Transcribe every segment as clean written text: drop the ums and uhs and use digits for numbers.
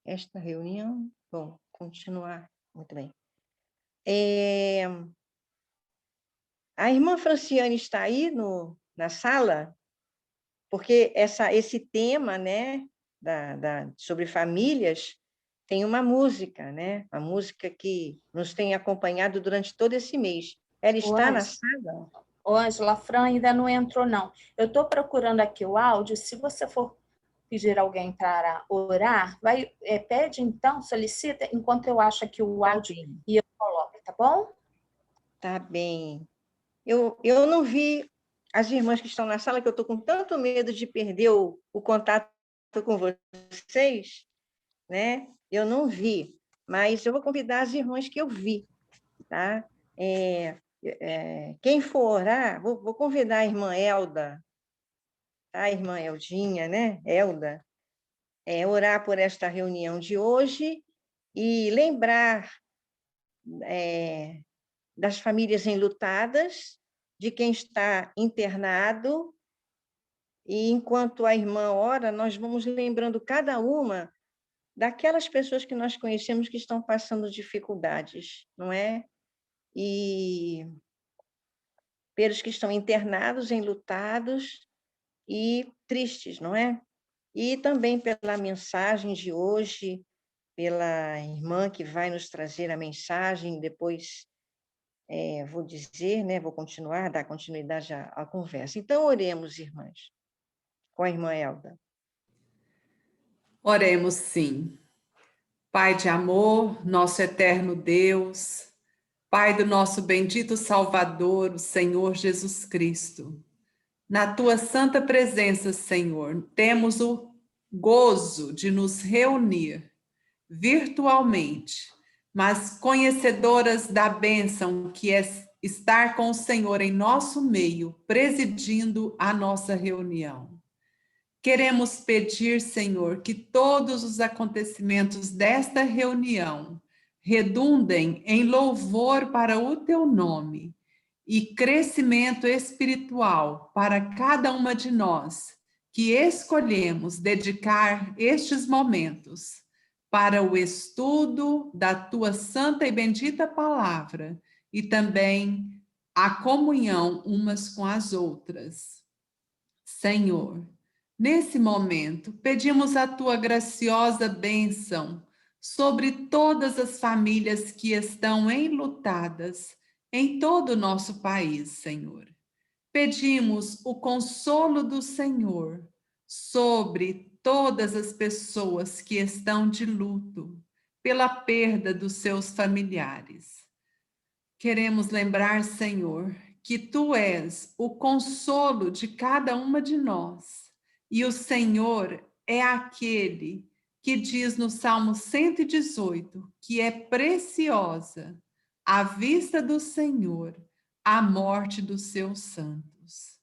esta reunião. Bom, continuar. Muito bem. A irmã Franciane está aí na sala? Porque esse tema, né, sobre famílias, tem uma música, né? Uma música que nos tem acompanhado durante todo esse mês. Ela está na sala? Ô, Ângela, a Fran ainda não entrou, não. Eu estou procurando aqui o áudio. Se você for pedir alguém para orar, pede então, solicita, enquanto eu acho aqui o Tá áudio bem. e eu coloco, tá bom? Tá bem. Eu não vi as irmãs que estão na sala, que eu estou com tanto medo de perder o contato com vocês, né? Eu não vi, mas eu vou convidar as irmãs que eu vi, tá? Quem for orar, vou convidar a irmã Elda, tá? A irmã Eldinha, né? Elda, orar por esta reunião de hoje e lembrar das famílias enlutadas, de quem está internado. E enquanto a irmã ora, nós vamos lembrando cada uma daquelas pessoas que nós conhecemos que estão passando dificuldades, não é? E pelos que estão internados, enlutados e tristes, não é? E também pela mensagem de hoje, pela irmã que vai nos trazer a mensagem, depois vou dizer, né? Vou continuar, dar continuidade à conversa. Então, oremos, irmãs, com a irmã Elda. Oremos sim. Pai de amor, nosso eterno Deus, Pai do nosso bendito Salvador, o Senhor Jesus Cristo. Na tua santa presença, Senhor, temos o gozo de nos reunir virtualmente, mas conhecedoras da bênção que é estar com o Senhor em nosso meio, presidindo a nossa reunião. Queremos pedir, Senhor, que todos os acontecimentos desta reunião redundem em louvor para o teu nome e crescimento espiritual para cada uma de nós que escolhemos dedicar estes momentos para o estudo da tua santa e bendita palavra e também a comunhão umas com as outras. Senhor, nesse momento, pedimos a tua graciosa bênção sobre todas as famílias que estão enlutadas em todo o nosso país, Senhor. Pedimos o consolo do Senhor sobre todas as pessoas que estão de luto pela perda dos seus familiares. Queremos lembrar, Senhor, que tu és o consolo de cada uma de nós. E o Senhor é aquele que diz no Salmo 118 que é preciosa à vista do Senhor a morte dos seus santos.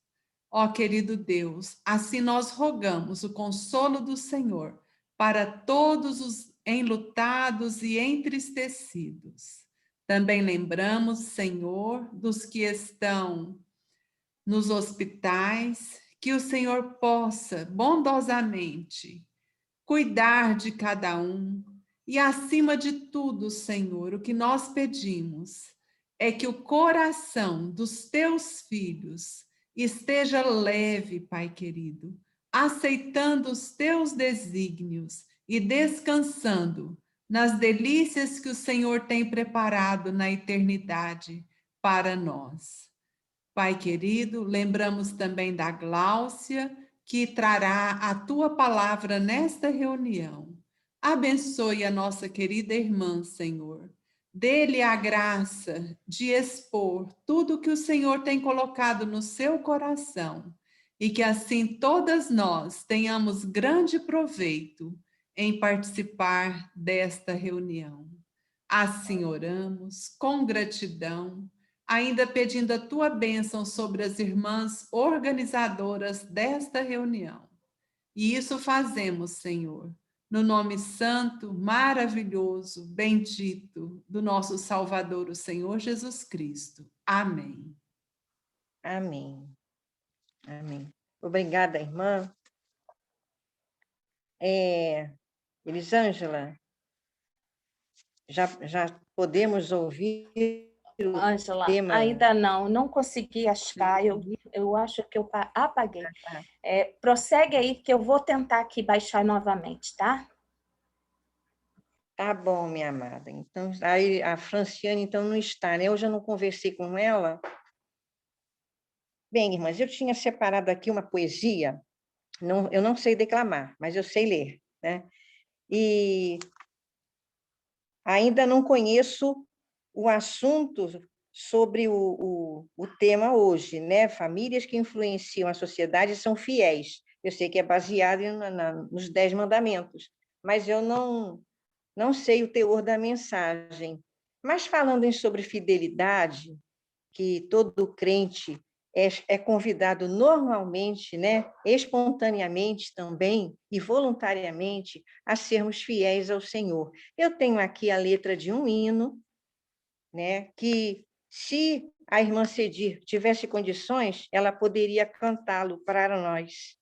Ó querido Deus, assim nós rogamos o consolo do Senhor para todos os enlutados e entristecidos. Também lembramos, Senhor, dos que estão nos hospitais, que o Senhor possa bondosamente cuidar de cada um. E, acima de tudo, Senhor, o que nós pedimos é que o coração dos teus filhos esteja leve, Pai querido, aceitando os teus desígnios e descansando nas delícias que o Senhor tem preparado na eternidade para nós. Pai querido, lembramos também da Gláucia, que trará a tua palavra nesta reunião. Abençoe a nossa querida irmã, Senhor. Dê-lhe a graça de expor tudo que o Senhor tem colocado no seu coração e que assim todas nós tenhamos grande proveito em participar desta reunião. Assim oramos, com gratidão, ainda pedindo a tua bênção sobre as irmãs organizadoras desta reunião. E isso fazemos, Senhor, no nome santo, maravilhoso, bendito do nosso Salvador, o Senhor Jesus Cristo. Amém. Amém. Amém. Obrigada, irmã. Elisângela, já podemos ouvir o Ângela, tema? ainda não consegui achar, eu acho que eu apaguei. Prossegue aí que eu vou tentar aqui baixar novamente, tá? Tá bom, minha amada. Então, aí a Franciane então não está, né? Hoje eu não conversei com ela. Bem, irmãs, eu tinha separado aqui uma poesia, eu não sei declamar, mas eu sei ler, né? E ainda não conheço o assunto sobre o tema hoje, né? Famílias que influenciam a sociedade são fiéis. Eu sei que é baseado nos 10 mandamentos, mas eu não sei o teor da mensagem. Mas falando sobre fidelidade, que todo crente é convidado normalmente, né, espontaneamente também e voluntariamente a sermos fiéis ao Senhor. Eu tenho aqui a letra de um hino, né, que se a irmã Cedir tivesse condições, ela poderia cantá-lo para nós,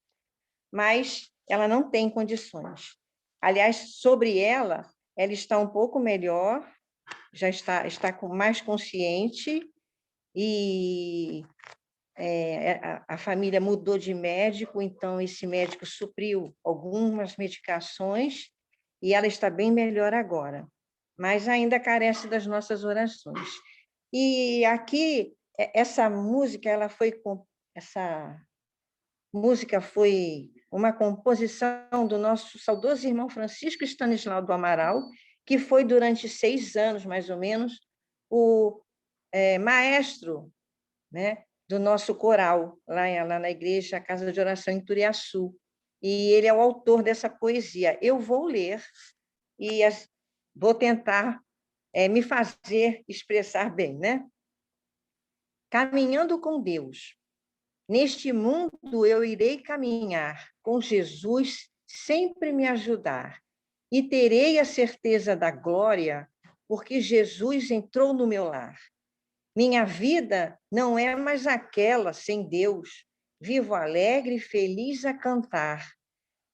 mas ela não tem condições. Aliás, sobre ela está um pouco melhor, já está mais consciente e a família mudou de médico, então esse médico supriu algumas medicações e ela está bem melhor agora, mas ainda carece das nossas orações. E aqui, essa música foi uma composição do nosso saudoso irmão Francisco Stanislau do Amaral, que foi durante 6 anos, mais ou menos, o maestro, né, do nosso coral, lá na igreja, a Casa de Oração em Turiaçu. E ele é o autor dessa poesia. Eu vou ler e vou tentar me fazer expressar bem, né? Caminhando com Deus. Neste mundo eu irei caminhar, com Jesus sempre me ajudar, e terei a certeza da glória, porque Jesus entrou no meu lar. Minha vida não é mais aquela sem Deus. Vivo alegre e feliz a cantar.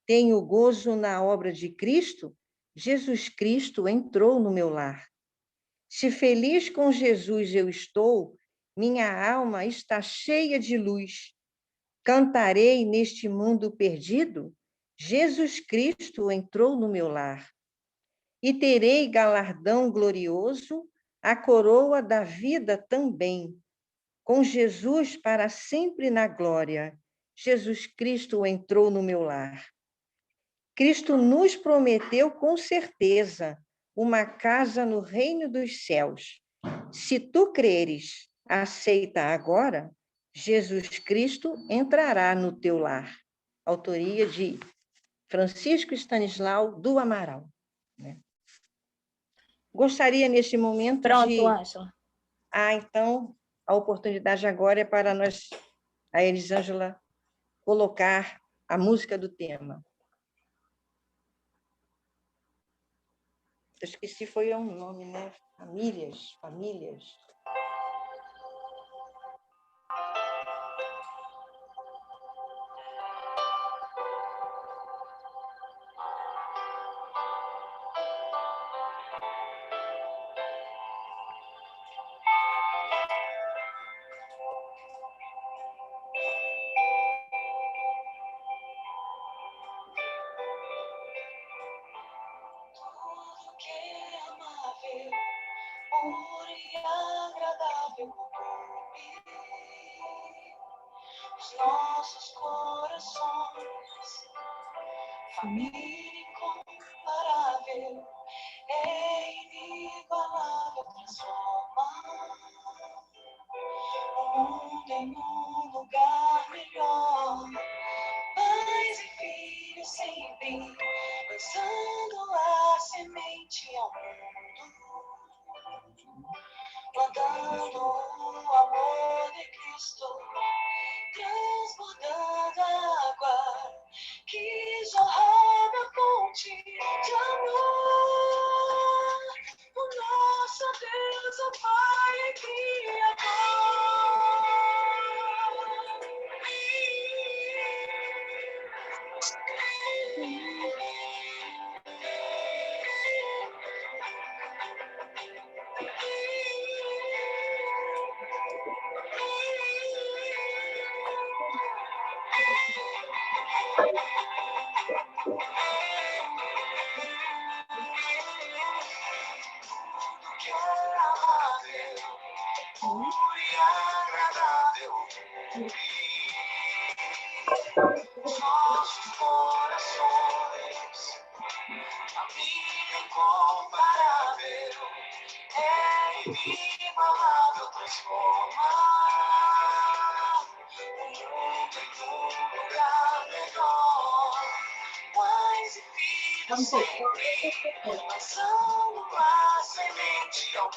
Tenho gozo na obra de Cristo. Jesus Cristo entrou no meu lar. Se feliz com Jesus eu estou, minha alma está cheia de luz. Cantarei neste mundo perdido. Jesus Cristo entrou no meu lar. E terei galardão glorioso, a coroa da vida também. Com Jesus para sempre na glória, Jesus Cristo entrou no meu lar. Cristo nos prometeu com certeza uma casa no reino dos céus. Se tu creres, aceita agora, Jesus Cristo entrará no teu lar. Autoria de Francisco Stanislau do Amaral. Gostaria, neste momento, Pronto, Ângela. Então, a oportunidade agora é para a Elisângela, colocar a música do tema. Eu esqueci, foi um nome, né? Famílias. Tudo que é amável, puro e agradável ocupe os nossos corações. Família incomparável, é inigualável, transforma o mundo em um lugar melhor. Pais e filhos sempre lançando a semente ao mundo, plantando o amor de Cristo, transbordando a água que jorrava a fonte de amor. O nosso Deus, o Pai Criador, que é amável, puro e agradável os nossos corações. Família incomparável, é inigualável, transforma o mundo em um lugar melhor. Pais e filhos sempre lançando a semente ao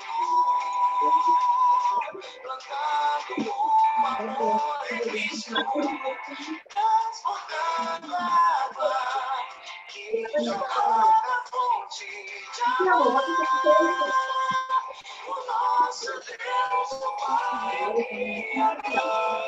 mundo, plantando o amor em Cristo, transportando a água que jorra da fonte de amor. O nosso Deus, o Pai Criador.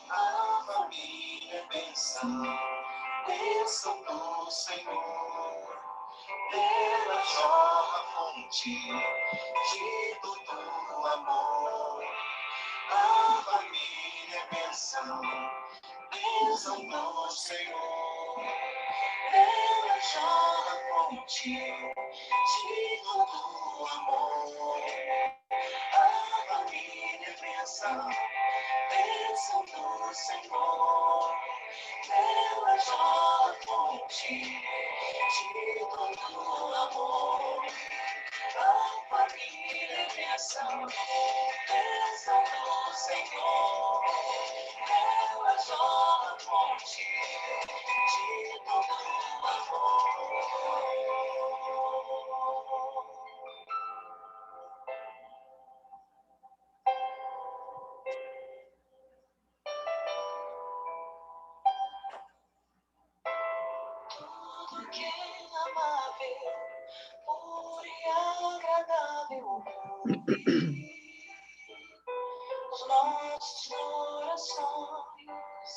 A família é bênção, bênção do Senhor. Dela jorra a fonte de todo amor. A família é bênção, bênção do Senhor. Dela jorra a fonte de todo amor. A família é bênção, bênção do Senhor. Dela jorra a fonte de todo amor. A família é bênção, bênção do Senhor. Dela jorra a fonte de todo amor. Tudo que é amável, puro e agradável ouvir. Os nossos corações,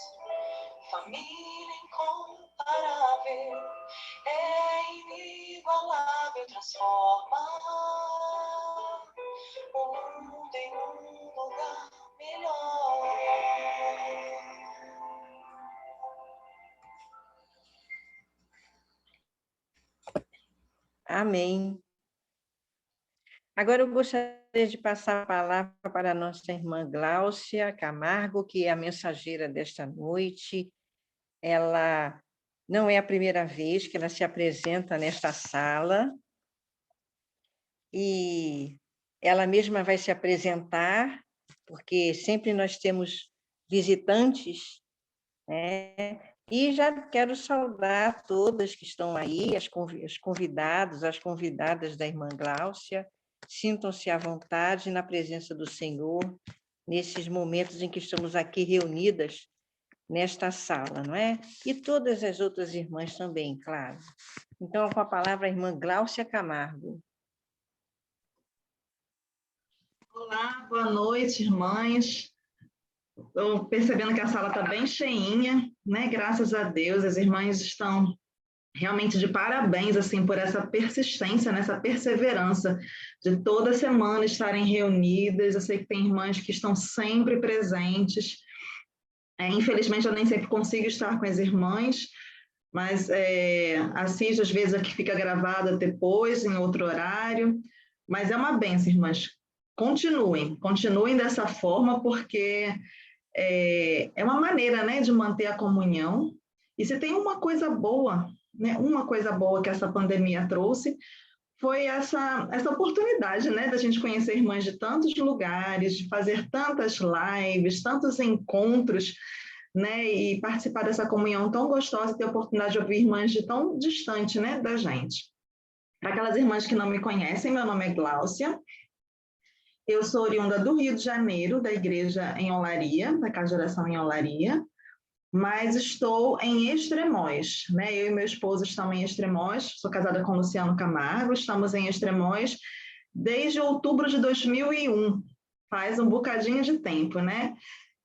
família incomparável, é inigualável, transforma o mundo em um lugar melhor. Amém. Agora eu gostaria de passar a palavra para a nossa irmã Gláucia Camargo, que é a mensageira desta noite. Ela não é a primeira vez que ela se apresenta nesta sala, e ela mesma vai se apresentar, porque sempre nós temos visitantes, né? E já quero saudar todas que estão aí, os convidados, as convidadas da irmã Gláucia. Sintam-se à vontade na presença do Senhor, nesses momentos em que estamos aqui reunidas nesta sala, não é? E todas as outras irmãs também, claro. Então, com a palavra, a irmã Gláucia Camargo. Olá, boa noite, irmãs. Estou percebendo que a sala está bem cheinha, né? Graças a Deus, as irmãs estão realmente de parabéns, assim, por essa persistência, nessa perseverança de toda semana estarem reunidas. Eu sei que tem irmãs que estão sempre presentes. Infelizmente, eu nem sempre consigo estar com as irmãs, mas assisto, às vezes, aqui fica gravada depois, em outro horário. Mas é uma bênção, irmãs. Continuem dessa forma, porque é uma maneira, né, de manter a comunhão. E se tem uma coisa boa, né, uma coisa boa que essa pandemia trouxe, foi essa oportunidade, né, da gente conhecer irmãs de tantos lugares, de fazer tantas lives, tantos encontros, né, e participar dessa comunhão tão gostosa, ter a oportunidade de ouvir irmãs de tão distante, né, da gente. Para aquelas irmãs que não me conhecem, meu nome é Gláucia. Eu sou oriunda do Rio de Janeiro, da igreja em Olaria, da Casa de Oração em Olaria. mas estou em Extremóis, né? Eu e meu esposo estamos em Extremóis, sou casada com o Luciano Camargo, estamos em Extremóis desde outubro de 2001, faz um bocadinho de tempo, né?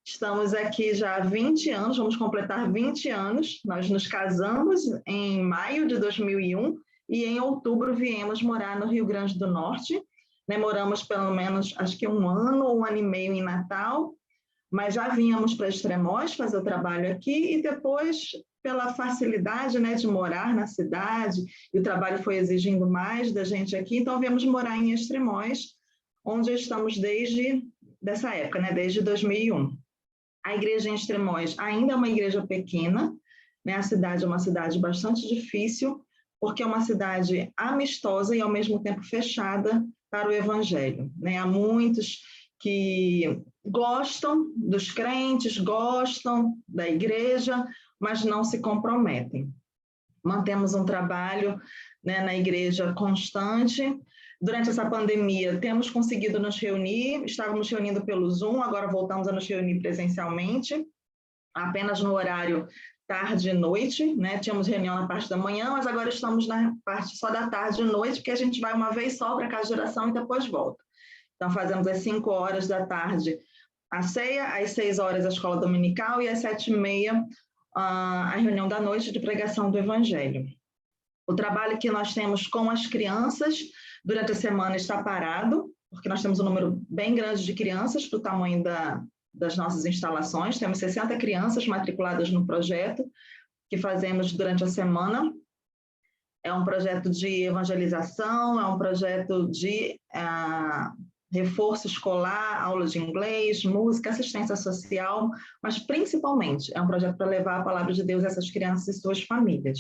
Estamos aqui já há 20 anos, vamos completar 20 anos, nós nos casamos em maio de 2001 e em outubro viemos morar no Rio Grande do Norte, né? Moramos pelo menos, acho que um ano e meio em Natal, mas já vínhamos para Extremóis fazer o trabalho aqui e depois, pela facilidade, né, de morar na cidade, e o trabalho foi exigindo mais da gente aqui, então viemos morar em Extremóis, onde estamos desde dessa época, né, desde 2001. A igreja em Extremóis ainda é uma igreja pequena, né, a cidade é uma cidade bastante difícil, porque é uma cidade amistosa e, ao mesmo tempo, fechada para o evangelho, né? Há muitos que gostam dos crentes, gostam da igreja, mas não se comprometem. Mantemos um trabalho, né, na igreja constante. Durante essa pandemia, temos conseguido nos reunir, estávamos reunindo pelo Zoom, agora voltamos a nos reunir presencialmente, apenas no horário tarde e noite, né? Tínhamos reunião na parte da manhã, mas agora estamos na parte só da tarde e noite, porque a gente vai uma vez só para a casa de oração e depois volta. Então, fazemos às 5 horas da tarde a ceia, às 6 horas a escola dominical e às 7h30 a reunião da noite de pregação do Evangelho. O trabalho que nós temos com as crianças durante a semana está parado, porque nós temos um número bem grande de crianças para o tamanho das nossas instalações. Temos 60 crianças matriculadas no projeto que fazemos durante a semana. É um projeto de evangelização, é um projeto de reforço escolar, aula de inglês, música, assistência social, mas principalmente é um projeto para levar a palavra de Deus a essas crianças e suas famílias.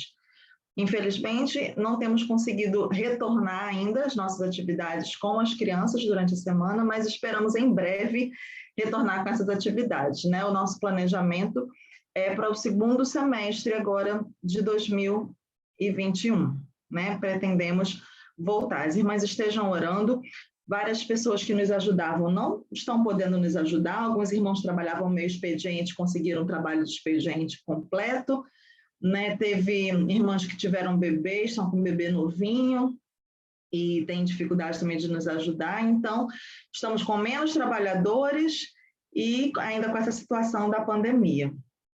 Infelizmente, não temos conseguido retornar ainda as nossas atividades com as crianças durante a semana, mas esperamos em breve retornar com essas atividades, né? O nosso planejamento é para o segundo semestre agora de 2021, né? Pretendemos voltar. As irmãs estejam orando. Várias pessoas que nos ajudavam não estão podendo nos ajudar. Alguns irmãos trabalhavam meio expediente, conseguiram um trabalho de expediente completo, né? Teve irmãs que tiveram bebês, estão com um bebê novinho e têm dificuldade também de nos ajudar. Então, estamos com menos trabalhadores e ainda com essa situação da pandemia.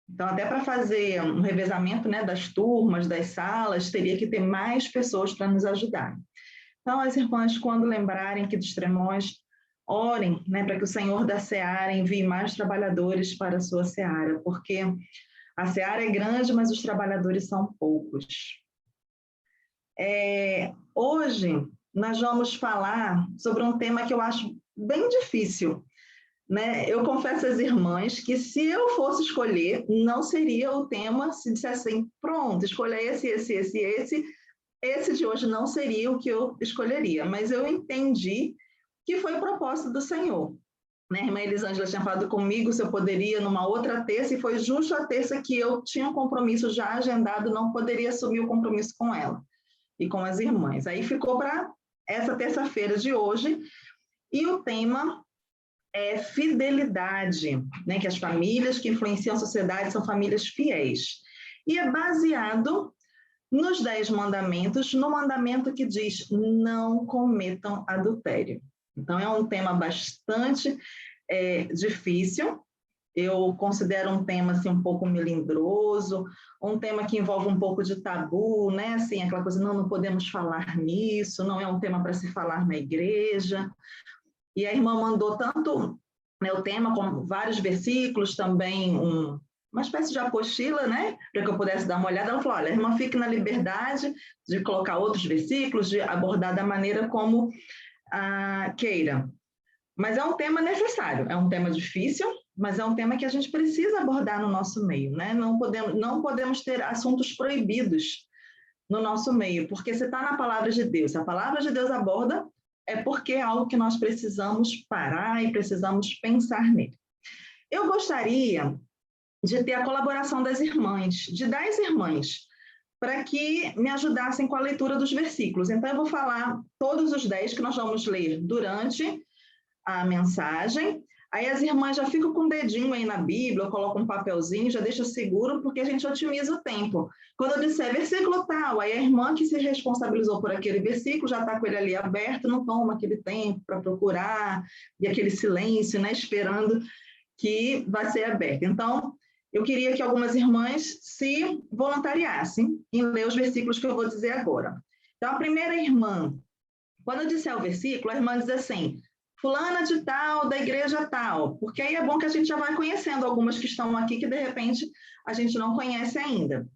Então, até para fazer um revezamento, né, das turmas, das salas, teria que ter mais pessoas para nos ajudar. Então, as irmãs, quando lembrarem que de Extremóis, orem, né, para que o Senhor da Seara envie mais trabalhadores para a sua seara, porque a seara é grande, mas os trabalhadores são poucos. Hoje, nós vamos falar sobre um tema que eu acho bem difícil, né? Eu confesso às irmãs que, se eu fosse escolher, não seria o tema se dissesse assim, pronto, escolha esse de hoje não seria o que eu escolheria, mas eu entendi que foi propósito do Senhor. Né? A irmã Elisângela tinha falado comigo se eu poderia numa outra terça, e foi justo a terça que eu tinha um compromisso já agendado, não poderia assumir o compromisso com ela e com as irmãs. Aí ficou para essa terça-feira de hoje, e o tema é fidelidade, né? Que as famílias que influenciam a sociedade são famílias fiéis. E é baseado nos 10 mandamentos, no mandamento que diz, não cometam adultério. Então, é um tema bastante difícil. Eu considero um tema assim, um pouco melindroso, um tema que envolve um pouco de tabu, né? Assim, aquela coisa, não podemos falar nisso, não é um tema para se falar na igreja. E a irmã mandou tanto, né, o tema, como vários versículos, também uma espécie de apostila, né, para que eu pudesse dar uma olhada. Ela falou, olha, a irmã fique na liberdade de colocar outros versículos, de abordar da maneira como queira. Mas é um tema necessário, é um tema difícil, mas é um tema que a gente precisa abordar no nosso meio, né? Não podemos ter assuntos proibidos no nosso meio, porque se está na palavra de Deus, se a palavra de Deus aborda, é porque é algo que nós precisamos parar e precisamos pensar nele. Eu gostaria de ter a colaboração das irmãs, de 10 irmãs, para que me ajudassem com a leitura dos versículos. Então, eu vou falar todos os 10 que nós vamos ler durante a mensagem. Aí as irmãs já ficam com o dedinho aí na Bíblia, ou colocam um papelzinho, já deixa seguro, porque a gente otimiza o tempo. Quando eu disser versículo tal, aí a irmã que se responsabilizou por aquele versículo já está com ele ali aberto, não toma aquele tempo para procurar, e aquele silêncio, né, esperando que vai ser aberto. Então, eu queria que algumas irmãs se voluntariassem em ler os versículos que eu vou dizer agora. Então, a primeira irmã, quando eu disser o versículo, a irmã diz assim: fulana de tal, da igreja tal, porque aí é bom que a gente já vai conhecendo algumas que estão aqui que, de repente, a gente não conhece ainda.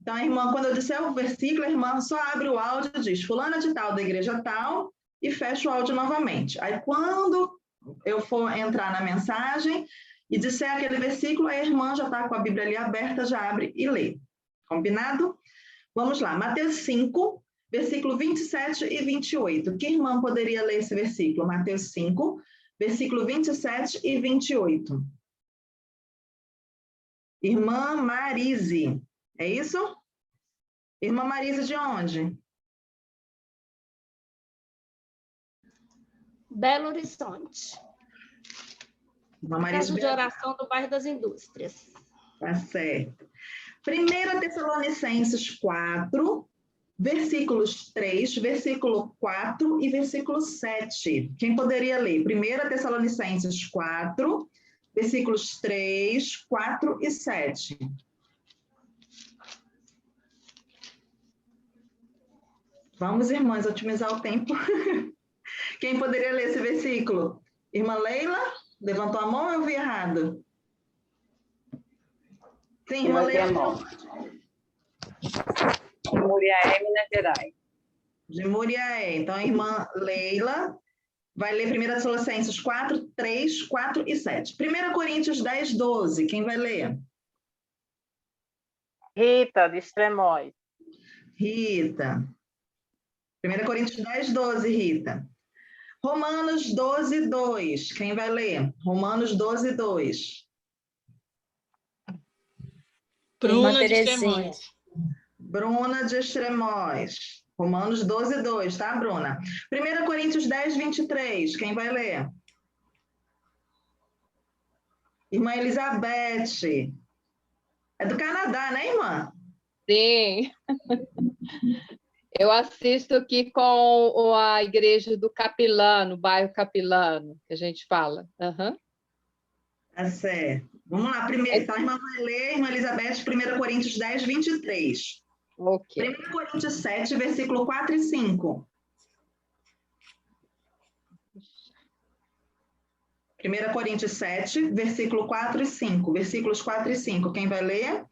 Então, a irmã, quando eu disser o versículo, a irmã só abre o áudio e diz fulana de tal, da igreja tal, e fecha o áudio novamente. Aí, quando eu for entrar na mensagem e disser aquele versículo, a irmã já está com a Bíblia ali aberta, já abre e lê. Combinado? Vamos lá, Mateus 5, versículo 27 e 28. Que irmã poderia ler esse versículo? Mateus 5, versículo 27 e 28. Irmã Marise, é isso? Irmã Marise de onde? Belo Horizonte. Irmã Marise Casa de oração do bairro das Indústrias. Tá certo. 1 Tessalonicenses 4, versículos 3, versículo 4 e versículo 7. Quem poderia ler? 1 Tessalonicenses 4, versículos 3, 4 e 7. Vamos, irmãs, otimizar o tempo. Quem poderia ler esse versículo? Irmã Leila? Levantou a mão ou eu vi errado? Sim, irmã Leila. De Muriaé, Minas Gerais. De Muriaé. Então, a irmã Leila vai ler 1 Tessalonicenses 4, 3, 4 e 7. 1 Coríntios 10, 12. Quem vai ler? Rita, de Extremóis. Rita. 1 Coríntios 10, 12, Rita. Romanos 12, 2. Quem vai ler? Romanos 12, 2. Bruna de Extremóis. Bruna de Extremóis. Romanos 12, 2, tá, Bruna? 1 Coríntios 10, 23. Quem vai ler? Irmã Elizabeth. É do Canadá, né, irmã? Sim. Eu assisto aqui com a igreja do Capilano, bairro Capilano, que a gente fala. Uhum. Tá certo. Vamos lá, primeiro. Então, a irmã vai ler, irmã Elizabeth, 1 Coríntios 10, 23. Ok. 1 Coríntios 7, versículo 4 e 5. 1 Coríntios 7, versículo 4 e 5. Versículos 4 e 5. Quem vai ler?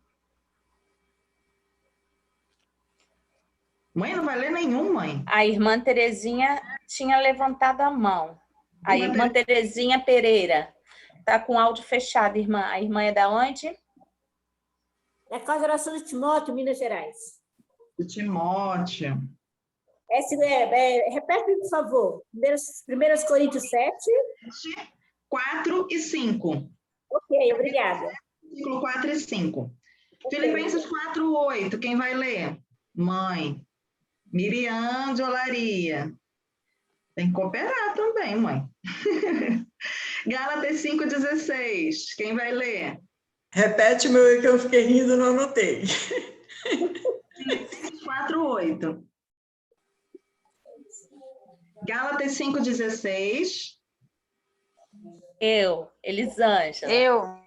Mãe, não vai ler nenhum, mãe. A irmã Terezinha tinha levantado a mão. A irmã Terezinha Pereira. Está com o áudio fechado, irmã. A irmã é da onde? Da Casa de Oração de Timóteo, Minas Gerais. De Timóteo. Repete, por favor. 1 Coríntios 7. 4 e 5. Ok, obrigada. Versículo 4 e 5. Okay. Filipenses 4, 8. Quem vai ler? Mãe. Miriam de Olaria. Tem que cooperar também, mãe. Gálatas 5, 16. Quem vai ler? Repete meu aí que eu fiquei rindo, não anotei. Filipenses 4, 8. Gálatas 5, 16. Eu, Elisângela. Eu.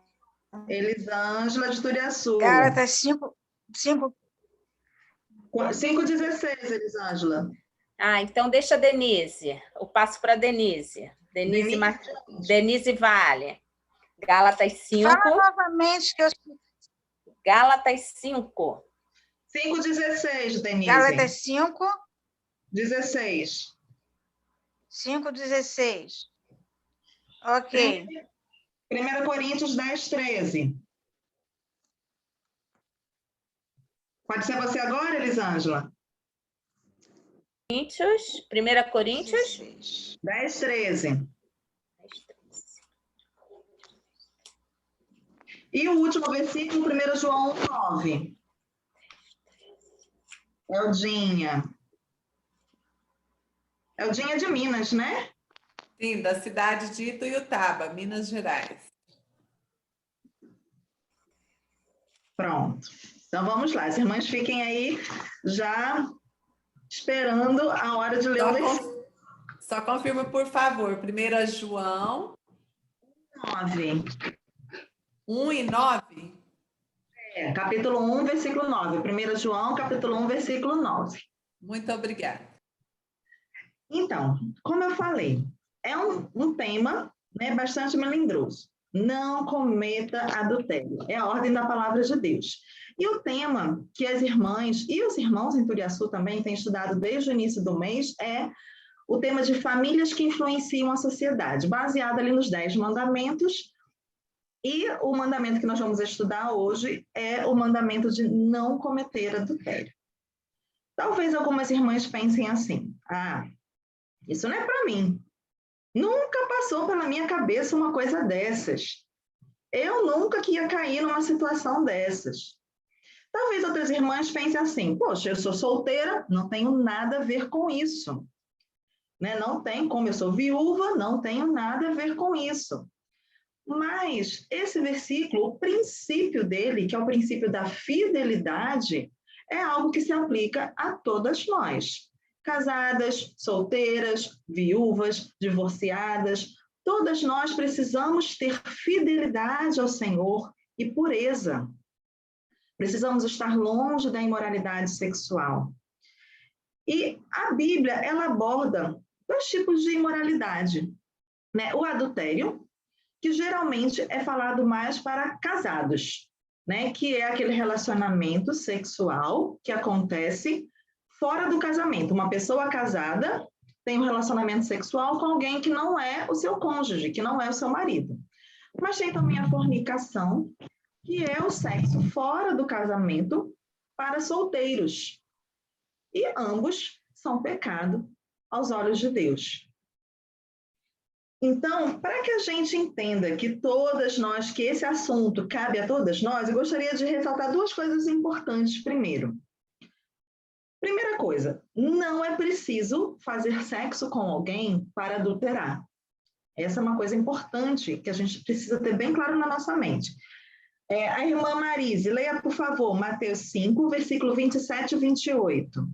Elisângela de Turiaçu. Gálatas 5, 5:16, Elisângela. Ah, então deixa a Denise. Eu passo para a Denise. Denise Vale. Gálatas 5. Fala novamente que eu... Gálatas 5. 5:16, Denise. Gálatas 5. 16. 5:16. Ok. 1 Coríntios 10, 13. Pode ser você agora, Elisângela? 1 Coríntios 10, 13. E o último versículo, 1 João 9. Eldinha. Eldinha de Minas, né? Sim, da cidade de Ituiutaba, Minas Gerais. Pronto. Então vamos lá, as irmãs fiquem aí já esperando a hora de ler o versículo. Só confirma, por favor, 1 João 9. 1 e 9? Capítulo 1, versículo 9. 1 João, capítulo 1, versículo 9. Muito obrigada. Então, como eu falei, é um tema, né, bastante melindroso. Não cometa adultério. É a ordem da palavra de Deus. E o tema que as irmãs e os irmãos em Turiaçu também têm estudado desde o início do mês é o tema de famílias que influenciam a sociedade, baseado ali nos 10 mandamentos. E o mandamento que nós vamos estudar hoje é o mandamento de não cometer adultério. Talvez algumas irmãs pensem assim: isso não é para mim. Nunca passou pela minha cabeça uma coisa dessas. Eu nunca que ia cair numa situação dessas. Talvez outras irmãs pensem assim: poxa, eu sou solteira, não tenho nada a ver com isso. Né? Não tem, como eu sou viúva, não tenho nada a ver com isso. Mas esse versículo, o princípio dele, que é o princípio da fidelidade, é algo que se aplica a todas nós. Casadas, solteiras, viúvas, divorciadas, todas nós precisamos ter fidelidade ao Senhor e pureza. Precisamos estar longe da imoralidade sexual. E a Bíblia, ela aborda 2 tipos de imoralidade, né? O adultério, que geralmente é falado mais para casados, né? Que é aquele relacionamento sexual que acontece fora do casamento. Uma pessoa casada tem um relacionamento sexual com alguém que não é o seu cônjuge, que não é o seu marido. Mas tem também a fornicação, que é o sexo fora do casamento para solteiros. E ambos são pecado aos olhos de Deus. Então, para que a gente entenda que todas nós, que esse assunto cabe a todas nós, eu gostaria de ressaltar 2 coisas importantes primeiro. Primeira coisa, não é preciso fazer sexo com alguém para adulterar. Essa é uma coisa importante que a gente precisa ter bem claro na nossa mente. A irmã Marise, leia, por favor, Mateus 5, versículo 27 e 28.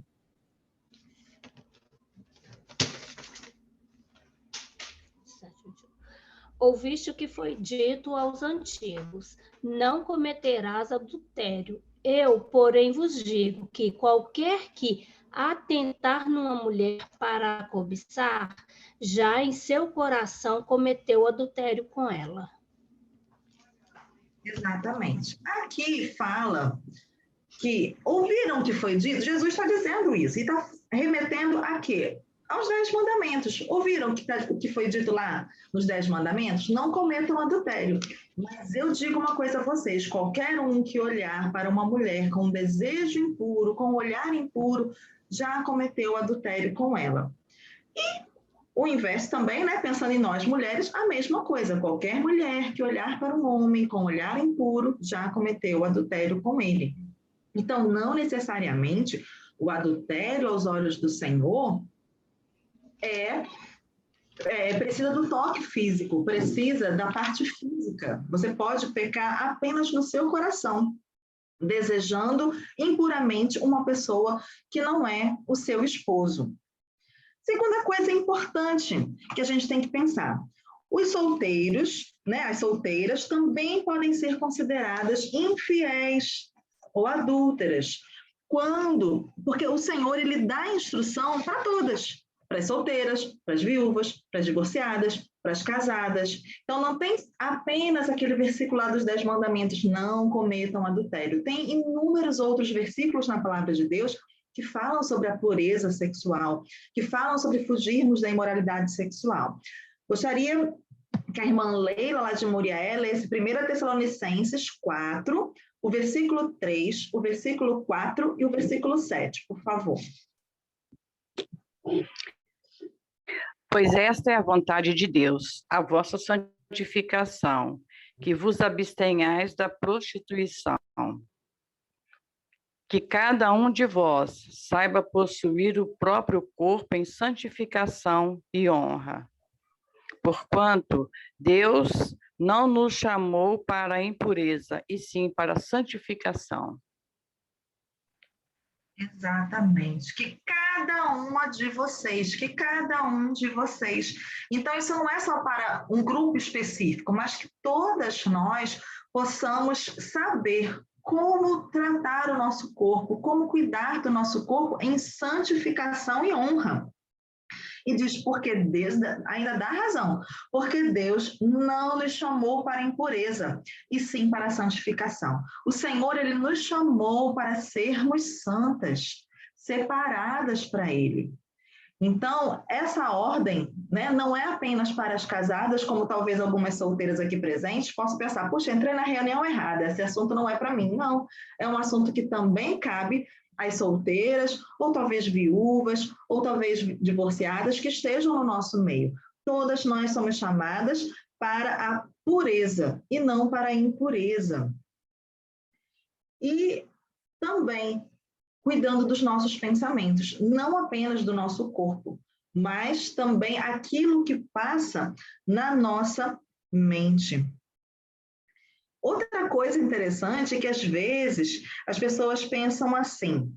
Ouviste o que foi dito aos antigos: não cometerás adultério. Eu, porém, vos digo que qualquer que atentar numa mulher para a cobiçar, já em seu coração cometeu adultério com ela. Exatamente. Aqui fala que ouviram o que foi dito, Jesus está dizendo isso, e está remetendo a quê? Aos 10 mandamentos. Ouviram o que foi dito lá nos 10 mandamentos? Não cometam adultério. Mas eu digo uma coisa a vocês: qualquer um que olhar para uma mulher com um desejo impuro, com um olhar impuro, já cometeu adultério com ela. E o inverso também, né? Pensando em nós mulheres, a mesma coisa. Qualquer mulher que olhar para um homem com um olhar impuro, já cometeu adultério com ele. Então, não necessariamente o adultério aos olhos do Senhor precisa do toque físico, precisa da parte física. Você pode pecar apenas no seu coração, desejando impuramente uma pessoa que não é o seu esposo. Segunda coisa importante que a gente tem que pensar: os solteiros, né, as solteiras, também podem ser consideradas infiéis ou adúlteras. Quando? Porque o Senhor, ele dá instrução para todas. Para as solteiras, para as viúvas, para as divorciadas, para as casadas. Então, não tem apenas aquele versículo lá dos 10 mandamentos: não cometam adultério. Tem inúmeros outros versículos na palavra de Deus que falam sobre a pureza sexual, que falam sobre fugirmos da imoralidade sexual. Gostaria que a irmã Leila, lá de Muriaé, lesse 1 Tessalonicenses 4, o versículo 3, o versículo 4 e o versículo 7, por favor. Pois esta é a vontade de Deus, a vossa santificação, que vos abstenhais da prostituição. Que cada um de vós saiba possuir o próprio corpo em santificação e honra, porquanto Deus não nos chamou para a impureza, e sim para a santificação. Exatamente. Que cada uma de vocês, que cada um de vocês. Então, isso não é só para um grupo específico, mas que todas nós possamos saber como tratar o nosso corpo, como cuidar do nosso corpo em santificação e honra. E diz, porque Deus, ainda dá razão, porque Deus não nos chamou para a impureza, e sim para a santificação. O Senhor, Ele nos chamou para sermos santas, separadas para Ele. Então, essa ordem, né, não é apenas para as casadas, como talvez algumas solteiras aqui presentes possam pensar, puxa, entrei na reunião errada, esse assunto não é para mim. Não, é um assunto que também cabe às solteiras, ou talvez viúvas, ou talvez divorciadas que estejam no nosso meio. Todas nós somos chamadas para a pureza e não para a impureza. E também cuidando dos nossos pensamentos, não apenas do nosso corpo, mas também aquilo que passa na nossa mente. Outra coisa interessante é que, às vezes, as pessoas pensam assim,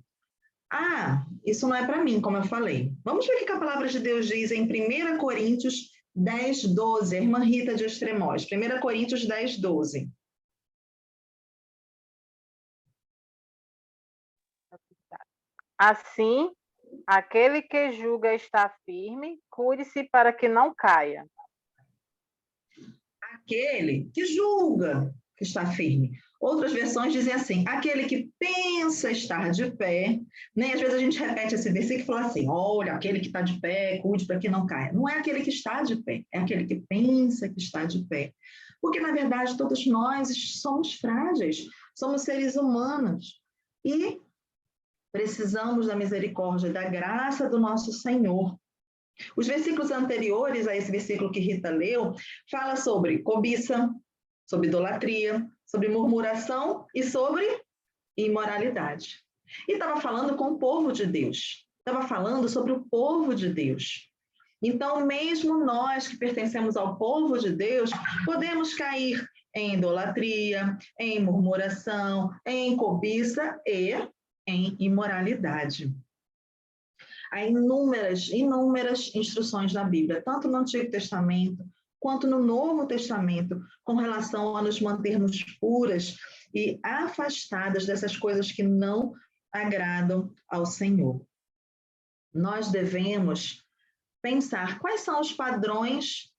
isso não é para mim, como eu falei. Vamos ver o que a palavra de Deus diz em 1 Coríntios 10, 12, a irmã Rita de Extremóis, 1 Coríntios 10, 12. Assim, aquele que julga estar firme, cuide-se para que não caia. Aquele que julga que está firme. Outras versões dizem assim, aquele que pensa estar de pé, né? Às vezes a gente repete esse versículo e fala assim, olha, aquele que está de pé, cuide para que não caia. Não é aquele que está de pé, é aquele que pensa que está de pé. Porque, na verdade, todos nós somos frágeis, somos seres humanos. E precisamos da misericórdia e da graça do nosso Senhor. Os versículos anteriores a esse versículo que Rita leu, fala sobre cobiça, sobre idolatria, sobre murmuração e sobre imoralidade. E estava falando com o povo de Deus. Estava falando sobre o povo de Deus. Então, mesmo nós que pertencemos ao povo de Deus, podemos cair em idolatria, em murmuração, em cobiça e em imoralidade. Há inúmeras instruções na Bíblia, tanto no Antigo Testamento quanto no Novo Testamento, com relação a nos mantermos puras e afastadas dessas coisas que não agradam ao Senhor. Nós devemos pensar quais são os padrões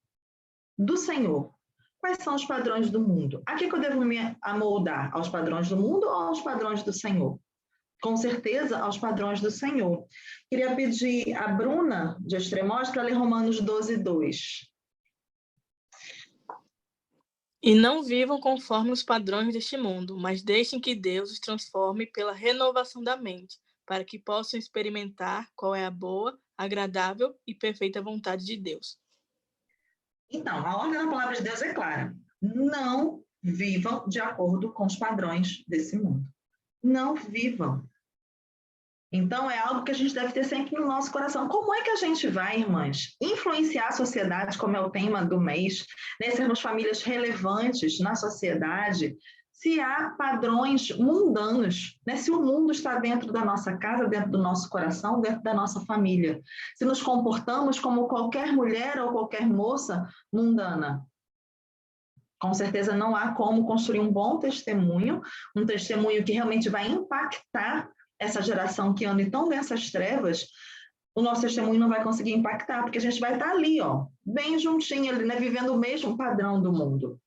do Senhor, quais são os padrões do mundo. A que eu devo me amoldar? Aos padrões do mundo ou aos padrões do Senhor? Com certeza, aos padrões do Senhor. Queria pedir a Bruna de Extremóis para ler Romanos 12, 2. E não vivam conforme os padrões deste mundo, mas deixem que Deus os transforme pela renovação da mente, para que possam experimentar qual é a boa, agradável e perfeita vontade de Deus. Então, a ordem da palavra de Deus é clara. Não vivam de acordo com os padrões desse mundo. Não vivam. Então, é algo que a gente deve ter sempre no nosso coração. Como é que a gente vai, irmãs, influenciar a sociedade, como é o tema do mês, né? Sermos famílias relevantes na sociedade, se há padrões mundanos, né? Se o mundo está dentro da nossa casa, dentro do nosso coração, dentro da nossa família. Se nos comportamos como qualquer mulher ou qualquer moça mundana. Com certeza não há como construir um bom testemunho, um testemunho que realmente vai impactar essa geração que anda em tão densas trevas. O nosso testemunho não vai conseguir impactar, porque a gente vai estar ali, ó, bem juntinho, ali, né, vivendo o mesmo padrão do mundo.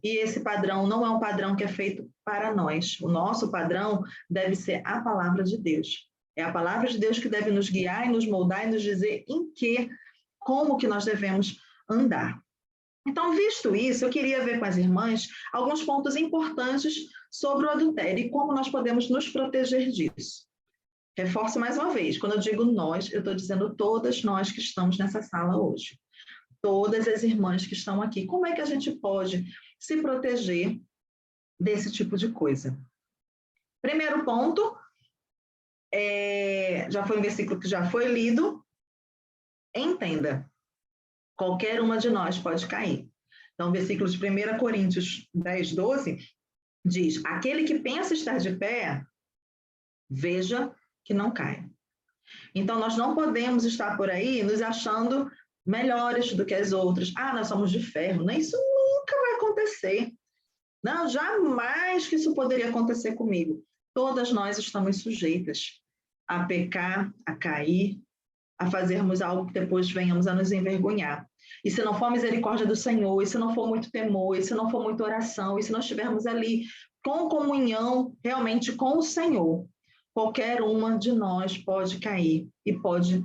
E esse padrão não é um padrão que é feito para nós. O nosso padrão deve ser a palavra de Deus. É a palavra de Deus que deve nos guiar e nos moldar e nos dizer como que nós devemos andar. Então, visto isso, eu queria ver com as irmãs alguns pontos importantes sobre o adultério e como nós podemos nos proteger disso. Reforço mais uma vez, quando eu digo nós, eu estou dizendo todas nós que estamos nessa sala hoje. Todas as irmãs que estão aqui. Como é que a gente pode se proteger desse tipo de coisa? Primeiro ponto, já foi um versículo que já foi lido. Entenda. Qualquer uma de nós pode cair. Então, versículos de 1 Coríntios 10, 12, diz: aquele que pensa estar de pé, veja que não caia. Então, nós não podemos estar por aí nos achando melhores do que as outras. Ah, nós somos de ferro. Não, isso nunca vai acontecer. Não, jamais que isso poderia acontecer comigo. Todas nós estamos sujeitas a pecar, a cair, a fazermos algo que depois venhamos a nos envergonhar. E se não for a misericórdia do Senhor, e se não for muito temor, e se não for muita oração, e se não estivermos ali com comunhão realmente com o Senhor, qualquer uma de nós pode cair e pode,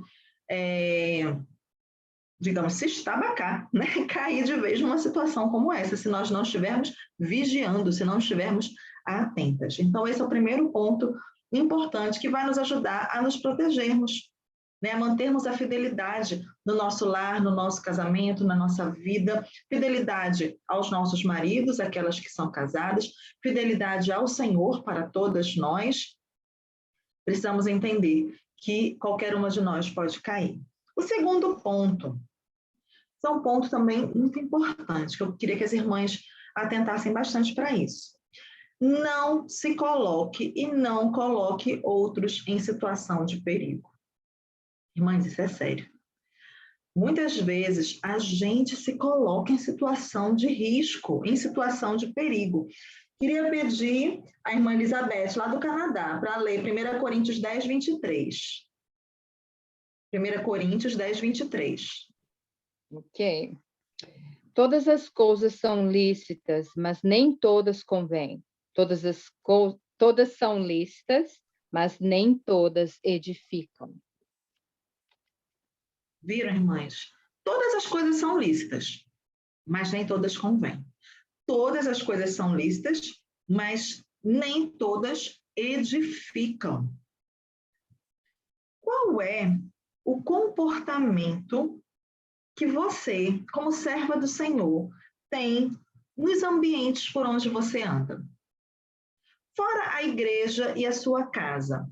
digamos, se estabacar, né? Cair de vez numa situação como essa, se nós não estivermos vigiando, se não estivermos atentas. Então, esse é o primeiro ponto importante que vai nos ajudar a nos protegermos, né? A mantermos a fidelidade no nosso lar, no nosso casamento, na nossa vida, fidelidade aos nossos maridos, aquelas que são casadas, fidelidade ao Senhor para todas nós. Precisamos entender que qualquer uma de nós pode cair. O segundo ponto, é um ponto também muito importante, que eu queria que as irmãs atentassem bastante para isso. Não se coloque e não coloque outros em situação de perigo. Irmãs, isso é sério. Muitas vezes a gente se coloca em situação de risco, em situação de perigo. Queria pedir à irmã Elizabeth, lá do Canadá, para ler 1 Coríntios 10, 23. 1 Coríntios 10, 23. Ok. Todas as coisas são lícitas, mas nem todas convêm. Todas são lícitas, mas nem todas edificam. Viram, irmãs? Todas as coisas são lícitas, mas nem todas convêm. Todas as coisas são lícitas, mas nem todas edificam. Qual é o comportamento que você, como serva do Senhor, tem nos ambientes por onde você anda? Fora a igreja e a sua casa.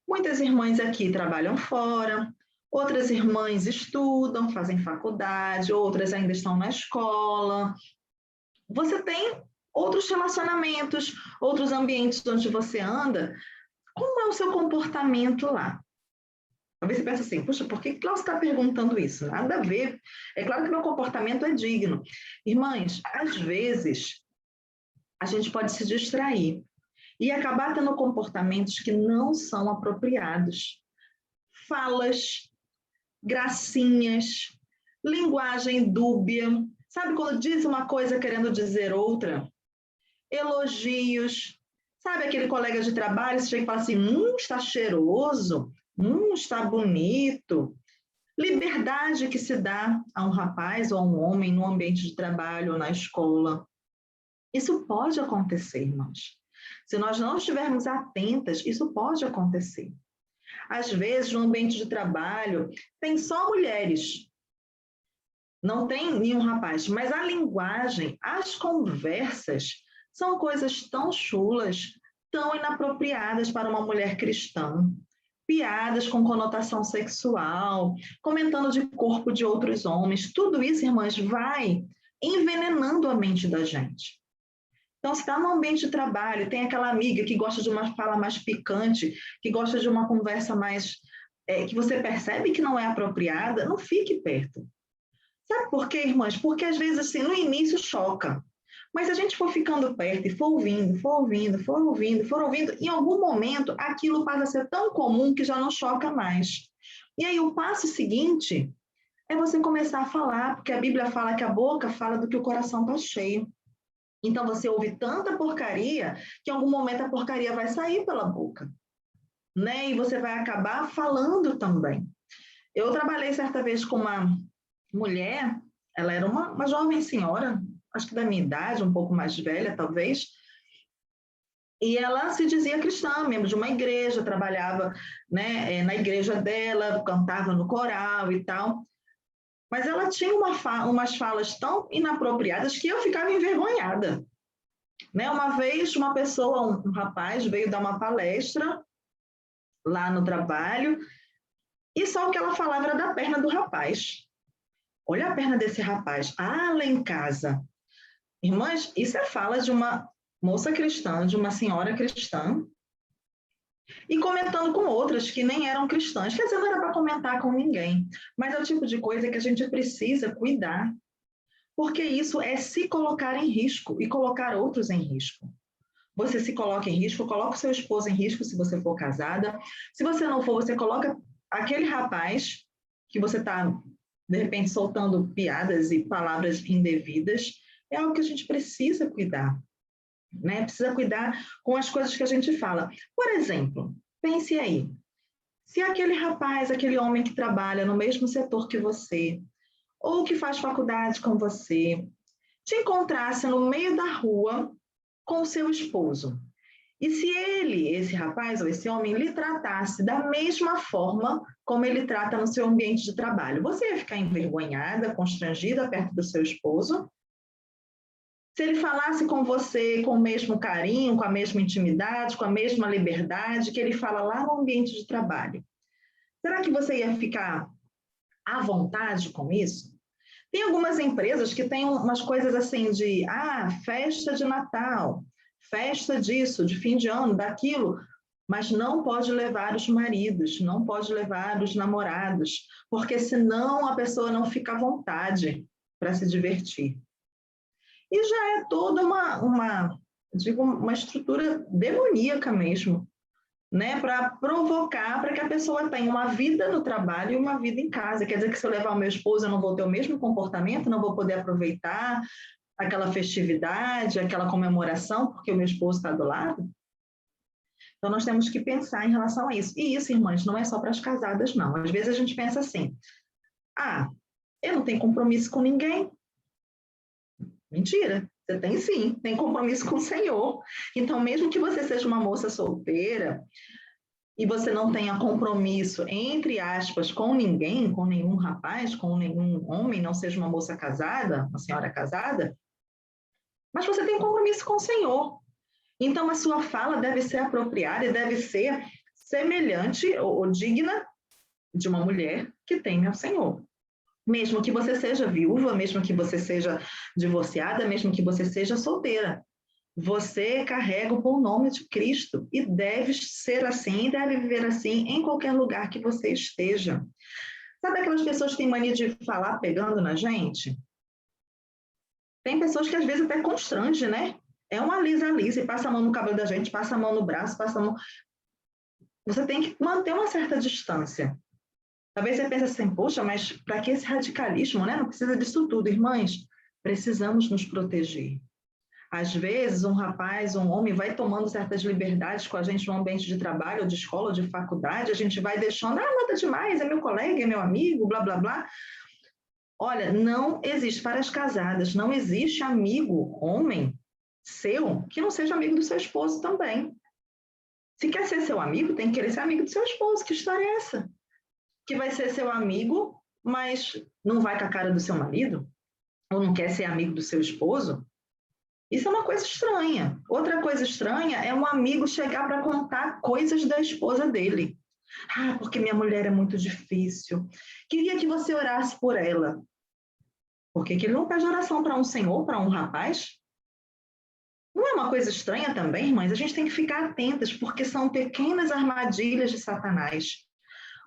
Muitas irmãs aqui trabalham fora, outras irmãs estudam, fazem faculdade, outras ainda estão na escola. Você tem outros relacionamentos, outros ambientes onde você anda. Como é o seu comportamento lá? Talvez você pense assim, puxa, por que Cláudio está perguntando isso? Nada a ver. É claro que meu comportamento é digno. Irmãs, às vezes, a gente pode se distrair e acabar tendo comportamentos que não são apropriados. Falas, gracinhas, linguagem dúbia. Sabe quando diz uma coisa querendo dizer outra? Elogios. Sabe aquele colega de trabalho, você chega e fala assim, está cheiroso, está bonito. Liberdade que se dá a um rapaz ou a um homem no ambiente de trabalho ou na escola. Isso pode acontecer, irmãos. Se nós não estivermos atentas, isso pode acontecer. Às vezes, no ambiente de trabalho, tem só mulheres. Não tem nenhum rapaz. Mas a linguagem, as conversas, são coisas tão chulas, tão inapropriadas para uma mulher cristã. Piadas com conotação sexual, comentando de corpo de outros homens. Tudo isso, irmãs, vai envenenando a mente da gente. Então, se está no ambiente de trabalho, tem aquela amiga que gosta de uma fala mais picante, que gosta de uma conversa mais... que você percebe que não é apropriada, não fique perto. Sabe por quê, irmãs? Porque, às vezes, assim, no início choca. Mas se a gente for ficando perto e for ouvindo, em algum momento, aquilo passa a ser tão comum que já não choca mais. E aí, o passo seguinte é você começar a falar, porque a Bíblia fala que a boca fala do que o coração está cheio. Então, você ouve tanta porcaria que em algum momento a porcaria vai sair pela boca, né? E você vai acabar falando também. Eu trabalhei certa vez com uma mulher, ela era uma jovem senhora, acho que da minha idade, um pouco mais velha, talvez, e ela se dizia cristã, membro de uma igreja, trabalhava, né, na igreja dela, cantava no coral e tal. Mas ela tinha umas falas tão inapropriadas que eu ficava envergonhada. Né? Uma vez, uma pessoa, um rapaz, veio dar uma palestra lá no trabalho, e só o que ela falava era da perna do rapaz. Olha a perna desse rapaz. Ah, lá em casa. Irmãs, isso é fala de uma moça cristã, de uma senhora cristã, e comentando com outras que nem eram cristãs. Quer dizer, não era para comentar com ninguém, mas é o tipo de coisa que a gente precisa cuidar, porque isso é se colocar em risco e colocar outros em risco. Você se coloca em risco, coloca o seu esposo em risco se você for casada. Se você não for, você coloca aquele rapaz que você está, de repente, soltando piadas e palavras indevidas. É algo que a gente precisa cuidar, né? Precisa cuidar com as coisas que a gente fala. Por exemplo, pense aí, se aquele rapaz, aquele homem que trabalha no mesmo setor que você, ou que faz faculdade com você, te encontrasse no meio da rua com o seu esposo, e se ele, esse rapaz ou esse homem, lhe tratasse da mesma forma como ele trata no seu ambiente de trabalho, você ia ficar envergonhada, constrangida perto do seu esposo? Se ele falasse com você com o mesmo carinho, com a mesma intimidade, com a mesma liberdade que ele fala lá no ambiente de trabalho, será que você ia ficar à vontade com isso? Tem algumas empresas que têm umas coisas assim de, festa de Natal, festa disso, de fim de ano, daquilo, mas não pode levar os maridos, não pode levar os namorados, porque senão a pessoa não fica à vontade para se divertir. E já é toda uma estrutura demoníaca mesmo, né? Para provocar, para que a pessoa tenha uma vida no trabalho e uma vida em casa. Quer dizer que se eu levar o meu esposo, eu não vou ter o mesmo comportamento, não vou poder aproveitar aquela festividade, aquela comemoração, porque o meu esposo está do lado? Então, nós temos que pensar em relação a isso. E isso, irmãs, não é só para as casadas, não. Às vezes a gente pensa assim, eu não tenho compromisso com ninguém. Mentira, você tem sim, tem compromisso com o Senhor. Então, mesmo que você seja uma moça solteira e você não tenha compromisso, entre aspas, com ninguém, com nenhum rapaz, com nenhum homem, não seja uma moça casada, uma senhora casada, mas você tem compromisso com o Senhor. Então, a sua fala deve ser apropriada e deve ser semelhante ou digna de uma mulher que teme ao Senhor. Mesmo que você seja viúva, mesmo que você seja divorciada, mesmo que você seja solteira. Você carrega o bom nome de Cristo e deve ser assim, deve viver assim em qualquer lugar que você esteja. Sabe aquelas pessoas que têm mania de falar pegando na gente? Tem pessoas que às vezes até constrange, né? É uma alisa, passa a mão no cabelo da gente, passa a mão no braço, passa a mão... Você tem que manter uma certa distância. Talvez você pense assim, poxa, mas para que esse radicalismo, né? Não precisa disso tudo. Irmãs, precisamos nos proteger. Às vezes, um rapaz, um homem vai tomando certas liberdades com a gente no ambiente de trabalho, ou de escola, ou de faculdade, a gente vai deixando, nada demais, é meu colega, é meu amigo, blá, blá, blá. Olha, não existe, para as casadas, não existe amigo, homem, seu, que não seja amigo do seu esposo também. Se quer ser seu amigo, tem que querer ser amigo do seu esposo. Que história é essa? Que vai ser seu amigo, mas não vai com a cara do seu marido? Ou não quer ser amigo do seu esposo? Isso é uma coisa estranha. Outra coisa estranha é um amigo chegar para contar coisas da esposa dele. Porque minha mulher é muito difícil. Queria que você orasse por ela. Por que ele não pede oração para um senhor, para um rapaz? Não é uma coisa estranha também, irmãs? A gente tem que ficar atentas, porque são pequenas armadilhas de Satanás.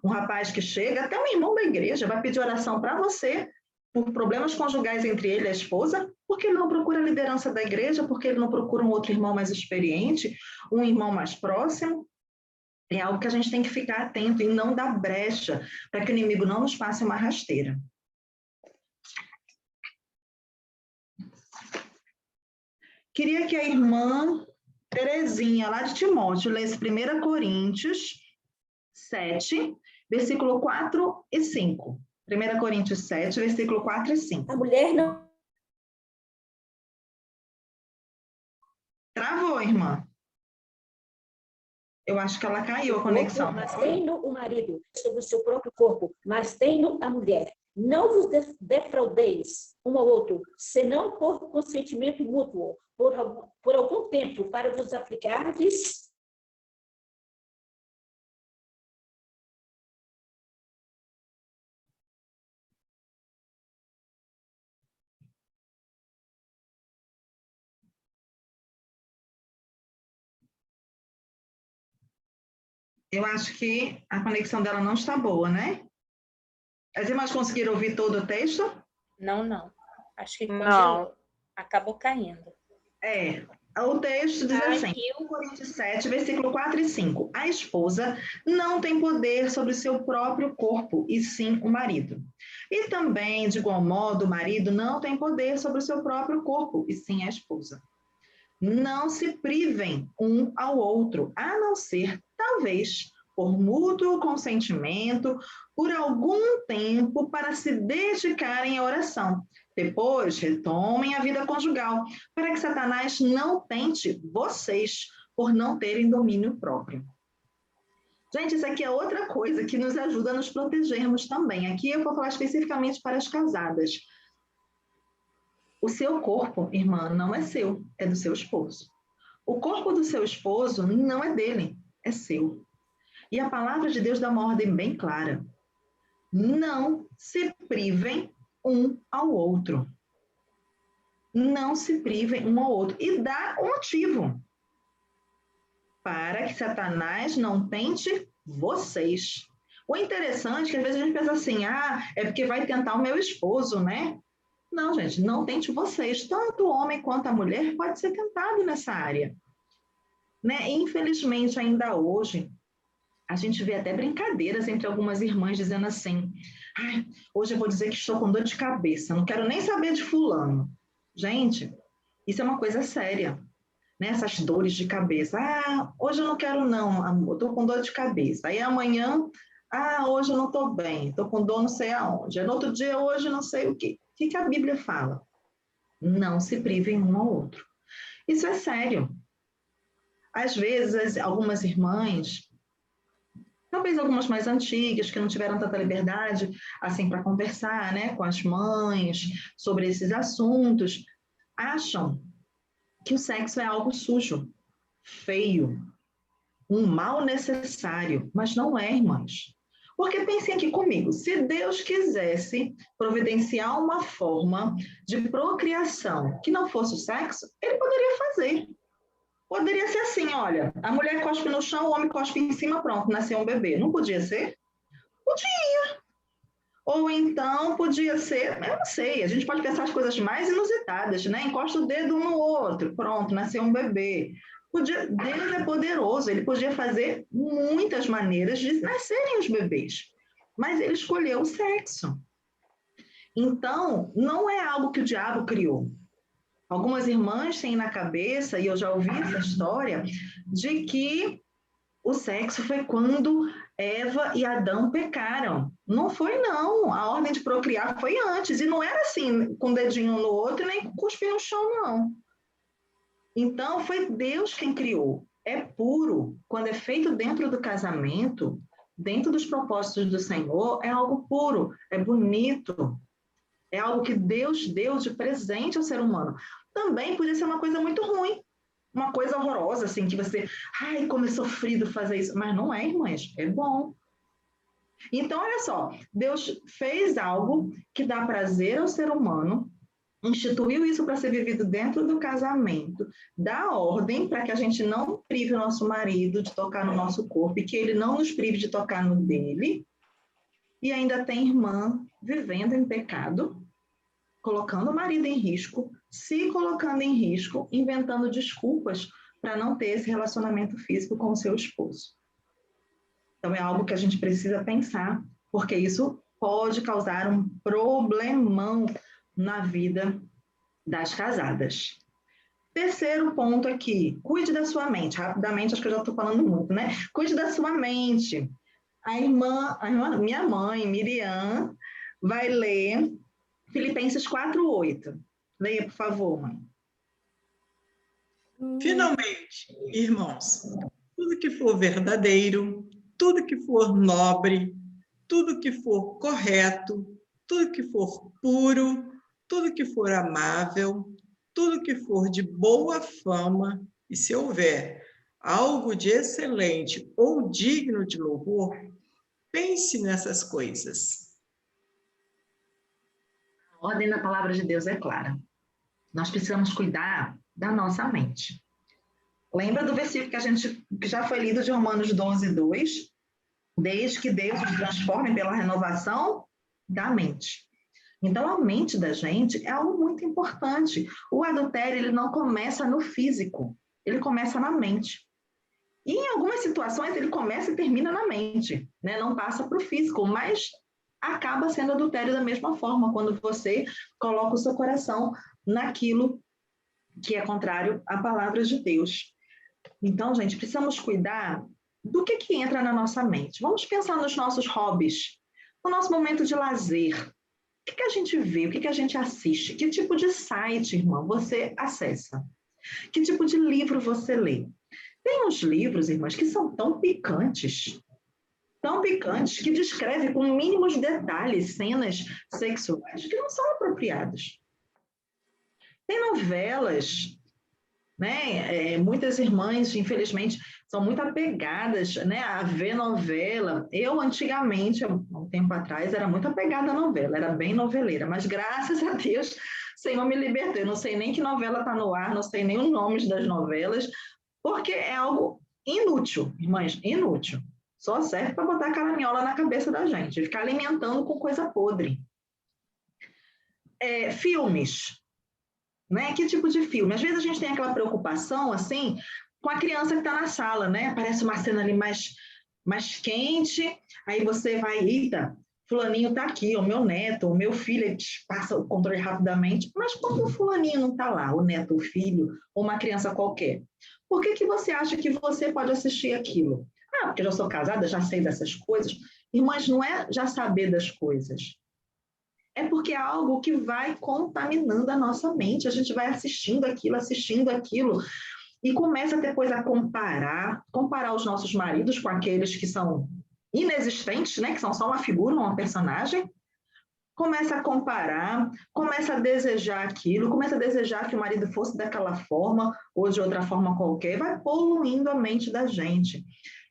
Um rapaz que chega, até um irmão da igreja, vai pedir oração para você por problemas conjugais entre ele e a esposa, porque ele não procura a liderança da igreja, porque ele não procura um outro irmão mais experiente, um irmão mais próximo. É algo que a gente tem que ficar atento e não dar brecha para que o inimigo não nos passe uma rasteira. Queria que a irmã Terezinha, lá de Timóteo, lesse 1 Coríntios 7, versículo 4 e 5. 1 Coríntios 7, versículo 4 e 5. A mulher não... Travou, irmã. Eu acho que ela caiu a conexão. Mas tendo o marido sobre o seu próprio corpo, mas tendo a mulher. Não vos defraudeis um ao outro, senão por consentimento mútuo, por algum tempo, para vos aplicardes Eu acho que a conexão dela não está boa, né? As irmãs conseguiram ouvir todo o texto? Não. Acho que congelou. Não. Acabou caindo. O texto diz assim, 1 Coríntios 7, versículo 4 e 5. A esposa não tem poder sobre o seu próprio corpo, e sim o marido. E também, de igual modo, o marido não tem poder sobre o seu próprio corpo, e sim a esposa. Não se privem um ao outro, a não ser, talvez, por mútuo consentimento, por algum tempo, para se dedicarem à oração. Depois, retomem a vida conjugal, para que Satanás não tente vocês por não terem domínio próprio. Gente, isso aqui é outra coisa que nos ajuda a nos protegermos também. Aqui eu vou falar especificamente para as casadas. O seu corpo, irmã, não é seu, é do seu esposo. O corpo do seu esposo não é dele, é seu. E a palavra de Deus dá uma ordem bem clara. Não se privem um ao outro. Não se privem um ao outro. E dá um motivo. Para que Satanás não tente vocês. O interessante é que às vezes a gente pensa assim, é porque vai tentar o meu esposo, né? Não, gente, não tente vocês. Tanto o homem quanto a mulher pode ser tentado nessa área. Né? Infelizmente, ainda hoje, a gente vê até brincadeiras entre algumas irmãs dizendo assim, hoje eu vou dizer que estou com dor de cabeça, não quero nem saber de fulano. Gente, isso é uma coisa séria, né? Essas dores de cabeça. Hoje eu não quero não, amor, estou com dor de cabeça. Aí amanhã, hoje eu não estou bem, estou com dor não sei aonde. No outro dia, hoje não sei o quê. O que a Bíblia fala? Não se privem um ao outro. Isso é sério. Às vezes, algumas irmãs, talvez algumas mais antigas, que não tiveram tanta liberdade, assim, para conversar, né, com as mães sobre esses assuntos, acham que o sexo é algo sujo, feio, um mal necessário, mas não é, irmãs. Porque pensem aqui comigo, se Deus quisesse providenciar uma forma de procriação que não fosse o sexo, ele poderia fazer. Poderia ser assim, olha, a mulher cospe no chão, o homem cospe em cima, pronto, nasceu um bebê. Não podia ser? Podia. Ou então podia ser, eu não sei, a gente pode pensar as coisas mais inusitadas, né? Encosta o dedo um no outro, pronto, nasceu um bebê. Deus é poderoso, ele podia fazer muitas maneiras de nascerem os bebês, mas ele escolheu o sexo. Então, não é algo que o diabo criou. Algumas irmãs têm na cabeça, e eu já ouvi essa história, de que o sexo foi quando Eva e Adão pecaram. Não foi, não. A ordem de procriar foi antes. E não era assim, com o dedinho no outro, nem com cuspir no chão, não. Então, foi Deus quem criou. É puro. Quando é feito dentro do casamento, dentro dos propósitos do Senhor, é algo puro, é bonito. É algo que Deus deu de presente ao ser humano. Também podia ser uma coisa muito ruim, uma coisa horrorosa, assim, que você, como é sofrido fazer isso. Mas não é, irmãs, é bom. Então, olha só, Deus fez algo que dá prazer ao ser humano, instituiu isso para ser vivido dentro do casamento, dá ordem para que a gente não prive o nosso marido de tocar no nosso corpo e que ele não nos prive de tocar no dele. E ainda tem irmã vivendo em pecado, colocando o marido em risco, se colocando em risco, inventando desculpas para não ter esse relacionamento físico com o seu esposo. Então, é algo que a gente precisa pensar, porque isso pode causar um problemão na vida das casadas. Terceiro ponto aqui, cuide da sua mente. Rapidamente, acho que eu já estou falando muito, né? Cuide da sua mente. Minha mãe, Miriam, vai ler Filipenses 4:8. Leia, por favor, mãe. Finalmente, irmãos, tudo que for verdadeiro, tudo que for nobre, tudo que for correto, tudo que for puro, tudo que for amável, tudo que for de boa fama, e se houver algo de excelente ou digno de louvor, pense nessas coisas. A ordem da palavra de Deus é clara. Nós precisamos cuidar da nossa mente. Lembra do versículo que já foi lido de Romanos 12:2? Desde que Deus nos transforme pela renovação da mente. Então, a mente da gente é algo muito importante. O adultério, ele não começa no físico, ele começa na mente. E em algumas situações, ele começa e termina na mente, né? Não passa para o físico, mas acaba sendo adultério da mesma forma, quando você coloca o seu coração naquilo que é contrário à palavra de Deus. Então, gente, precisamos cuidar do que entra na nossa mente. Vamos pensar nos nossos hobbies, no nosso momento de lazer. O que a gente vê? O que a gente assiste? Que tipo de site, irmão, você acessa? Que tipo de livro você lê? Tem uns livros, irmãs, que são tão picantes, que descrevem com mínimos detalhes cenas sexuais que não são apropriadas. Tem novelas, né? Muitas irmãs, infelizmente, são muito apegadas, né, a ver novela. Eu, antigamente, há um tempo atrás, era muito apegada à novela, era bem noveleira, mas graças a Deus, o Senhor me libertou. Eu não sei nem que novela está no ar, não sei nem os nomes das novelas, porque é algo inútil, irmãs, inútil. Só serve para botar caraminhola na cabeça da gente, ficar alimentando com coisa podre. Filmes. Né? Que tipo de filme? Às vezes a gente tem aquela preocupação, assim, com a criança que está na sala, né? Aparece uma cena ali mais quente, aí você vai, eita, fulaninho está aqui, o meu neto, o meu filho, ele passa o controle rapidamente, mas quando o fulaninho não está lá, o neto, o filho, ou uma criança qualquer, por que você acha que você pode assistir aquilo? Ah, porque eu já sou casada, já sei dessas coisas. Irmãs, não é já saber das coisas. É porque é algo que vai contaminando a nossa mente. A gente vai assistindo aquilo, e começa depois a comparar os nossos maridos com aqueles que são inexistentes, né? Que são só uma figura, uma personagem. Começa a comparar, começa a desejar aquilo, começa a desejar que o marido fosse daquela forma ou de outra forma qualquer, vai poluindo a mente da gente.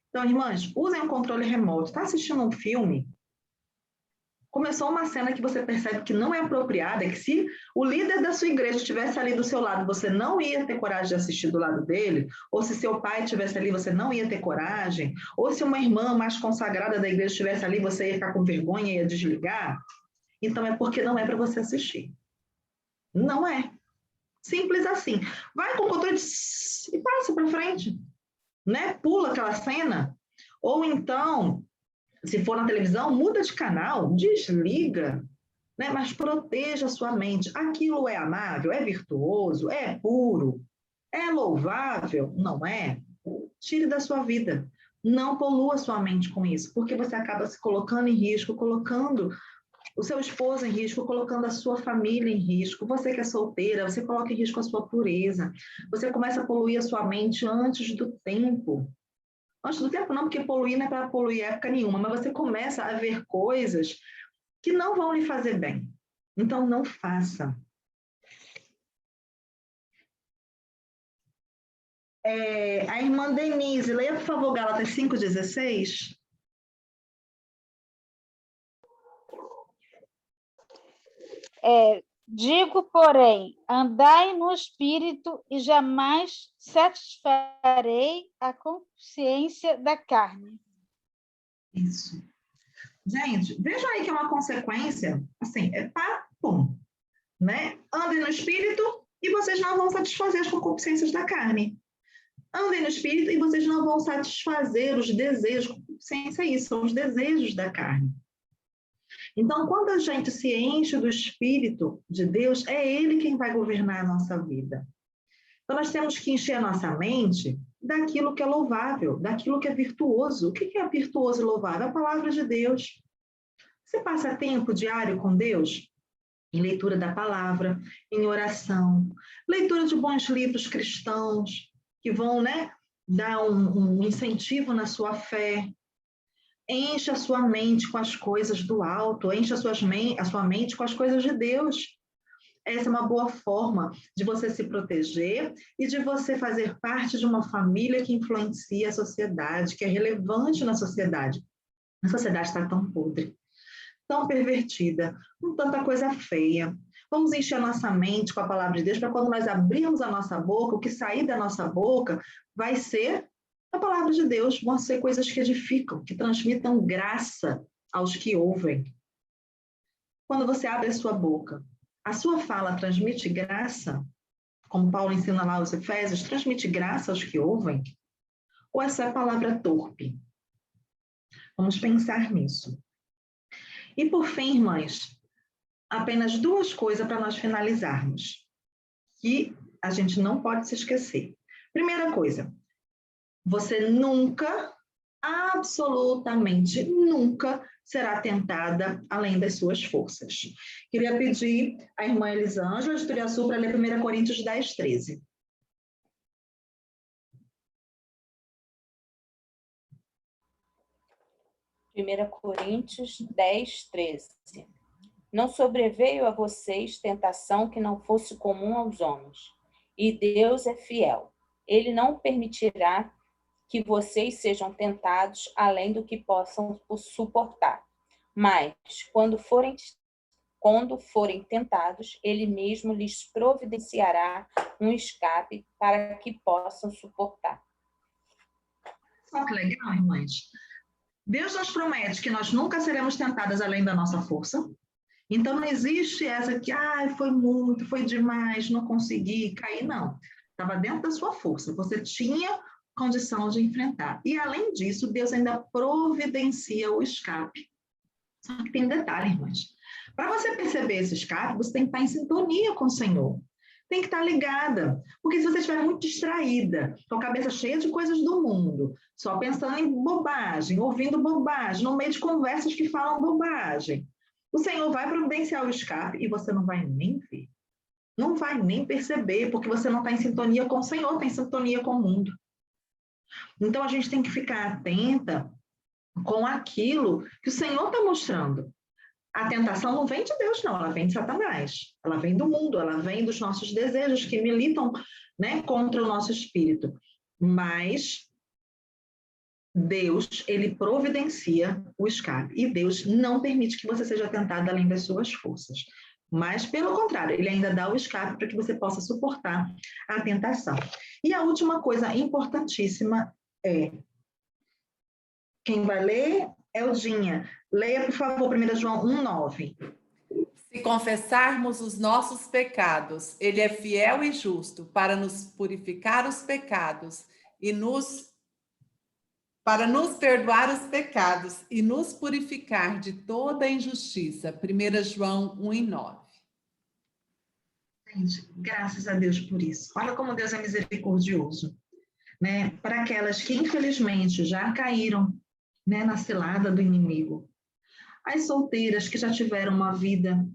Então, irmãs, usem o controle remoto. Está assistindo um filme? Começou uma cena que você percebe que não é apropriada, que se o líder da sua igreja estivesse ali do seu lado, você não ia ter coragem de assistir do lado dele, ou se seu pai estivesse ali, você não ia ter coragem, ou se uma irmã mais consagrada da igreja estivesse ali, você ia ficar com vergonha e ia desligar, então é porque não é para você assistir. Não é. Simples assim. Vai com o controle e passa para frente, né? Pula aquela cena, ou então... Se for na televisão, muda de canal, desliga, né? Mas proteja a sua mente. Aquilo é amável, é virtuoso, é puro, é louvável? Não é? Tire da sua vida. Não polua sua mente com isso, porque você acaba se colocando em risco, colocando o seu esposo em risco, colocando a sua família em risco. Você que é solteira, você coloca em risco a sua pureza. Você começa a poluir a sua mente antes do tempo. Antes do tempo não, porque poluir não é para poluir época nenhuma, mas você começa a ver coisas que não vão lhe fazer bem. Então, não faça. A irmã Denise, leia, por favor, Gálatas 5,16. Digo, porém, andai no Espírito e jamais satisfarei a consciência da carne. Isso. Gente, vejam aí que é uma consequência, assim, papum, né? Andem no Espírito e vocês não vão satisfazer as concupiscências da carne. Andem no Espírito e vocês não vão satisfazer os desejos. Concupiscência é isso, são os desejos da carne. Então, quando a gente se enche do Espírito de Deus, é Ele quem vai governar a nossa vida. Então, nós temos que encher a nossa mente daquilo que é louvável, daquilo que é virtuoso. O que é virtuoso e louvável? A palavra de Deus. Você passa tempo diário com Deus? Em leitura da palavra, em oração, leitura de bons livros cristãos, que vão, né, dar um incentivo na sua fé. Enche a sua mente com as coisas do alto, enche a sua mente com as coisas de Deus. Essa é uma boa forma de você se proteger e de você fazer parte de uma família que influencia a sociedade, que é relevante na sociedade. A sociedade está tão podre, tão pervertida, com tanta coisa feia. Vamos encher a nossa mente com a palavra de Deus, para quando nós abrirmos a nossa boca, o que sair da nossa boca vai ser a palavra de Deus, vão ser coisas que edificam, que transmitam graça aos que ouvem. Quando você abre a sua boca, a sua fala transmite graça, como Paulo ensina lá aos Efésios, transmite graça aos que ouvem? Ou essa é a palavra torpe? Vamos pensar nisso. E por fim, irmãs, apenas 2 coisas para nós finalizarmos, que a gente não pode se esquecer. Primeira coisa, você nunca, absolutamente nunca, será tentada além das suas forças. Queria pedir à irmã Elisângela de Turiaçu para ler 1 Coríntios 10, 13. Primeira Coríntios 10, 13. Não sobreveio a vocês tentação que não fosse comum aos homens, e Deus é fiel. Ele não permitirá que vocês sejam tentados além do que possam suportar. Mas, quando forem tentados, Ele mesmo lhes providenciará um escape para que possam suportar. Só que legal, irmãs. Deus nos promete que nós nunca seremos tentadas além da nossa força. Então, não existe essa que, foi muito, foi demais, não consegui, cair, não. Estava dentro da sua força. Você tinha condição de enfrentar. E, além disso, Deus ainda providencia o escape. Só que tem um detalhe, irmãs. Para você perceber esse escape, você tem que estar em sintonia com o Senhor. Tem que estar ligada. Porque se você estiver muito distraída, com a cabeça cheia de coisas do mundo, só pensando em bobagem, ouvindo bobagem, no meio de conversas que falam bobagem, o Senhor vai providenciar o escape e você não vai nem ver. Não vai nem perceber, porque você não está em sintonia com o Senhor, está em sintonia com o mundo. Então, a gente tem que ficar atenta com aquilo que o Senhor está mostrando. A tentação não vem de Deus, não. Ela vem de Satanás. Ela vem do mundo, ela vem dos nossos desejos que militam, né, contra o nosso espírito. Mas Deus, ele providencia o escape. E Deus não permite que você seja tentado além das suas forças. Mas, pelo contrário, ele ainda dá o escape para que você possa suportar a tentação. E a última coisa importantíssima é... Quem vai ler é Eldinha. Leia, por favor, 1 João 1,9. Se confessarmos os nossos pecados, ele é fiel e justo para nos purificar os pecados e para nos perdoar os pecados e nos purificar de toda injustiça. 1 João 1,9. Gente, graças a Deus por isso. Olha como Deus é misericordioso, né? Para aquelas que, infelizmente, já caíram, né, na cilada do inimigo. As solteiras que já tiveram uma vida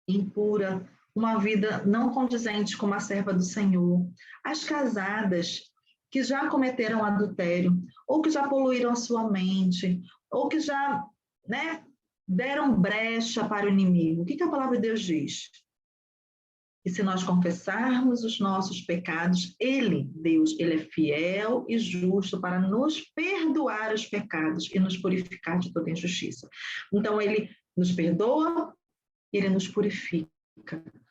impura, uma vida não condizente com a serva do Senhor. As casadas que já cometeram adultério, ou que já poluíram a sua mente, ou que já, né, deram brecha para o inimigo. O que a palavra de Deus diz? E se nós confessarmos os nossos pecados, ele, Deus, ele é fiel e justo para nos perdoar os pecados e nos purificar de toda injustiça. Então, ele nos perdoa, ele nos purifica.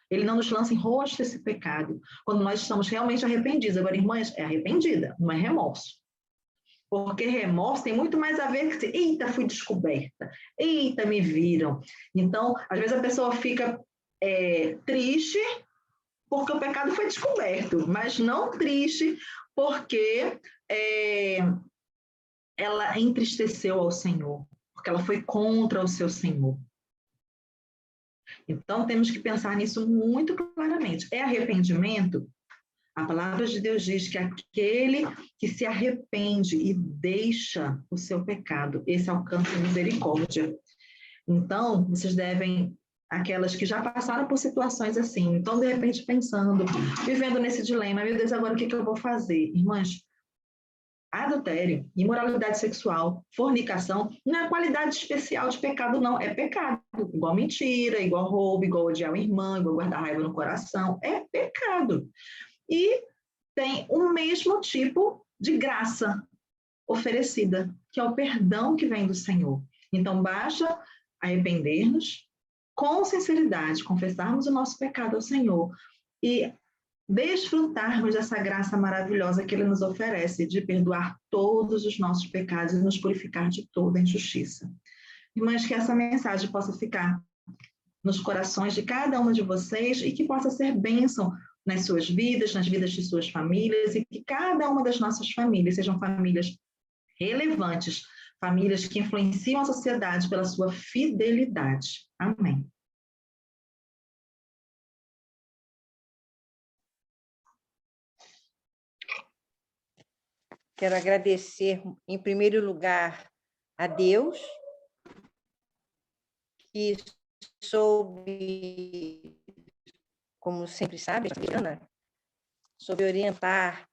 Ele não nos lança em rosto esse pecado, quando nós estamos realmente arrependidos. Agora, irmãs, é arrependida, não é remorso. Porque remorso tem muito mais a ver com eita, fui descoberta, eita, me viram. Então, às vezes a pessoa fica triste porque o pecado foi descoberto, mas não triste porque ela entristeceu ao Senhor, porque ela foi contra o seu Senhor. Então, temos que pensar nisso muito claramente. É arrependimento? A palavra de Deus diz que aquele que se arrepende e deixa o seu pecado, esse alcança misericórdia. Então, vocês devem, aquelas que já passaram por situações assim, então, de repente, pensando, vivendo nesse dilema, meu Deus, agora o que eu vou fazer? Irmãs, adultério, imoralidade sexual, fornicação, não é qualidade especial de pecado, não. É pecado. Igual mentira, igual roubo, igual odiar o irmão, igual guardar raiva no coração. É pecado. E tem o mesmo tipo de graça oferecida, que é o perdão que vem do Senhor. Então, basta arrepender-nos, com sinceridade, confessarmos o nosso pecado ao Senhor e desfrutarmos dessa graça maravilhosa que Ele nos oferece de perdoar todos os nossos pecados e nos purificar de toda injustiça. Irmãs, que essa mensagem possa ficar nos corações de cada uma de vocês e que possa ser bênção nas suas vidas, nas vidas de suas famílias, e que cada uma das nossas famílias sejam famílias relevantes, famílias que influenciam a sociedade pela sua fidelidade. Amém. Quero agradecer, em primeiro lugar, a Deus, que soube, como sempre sabe, soube orientar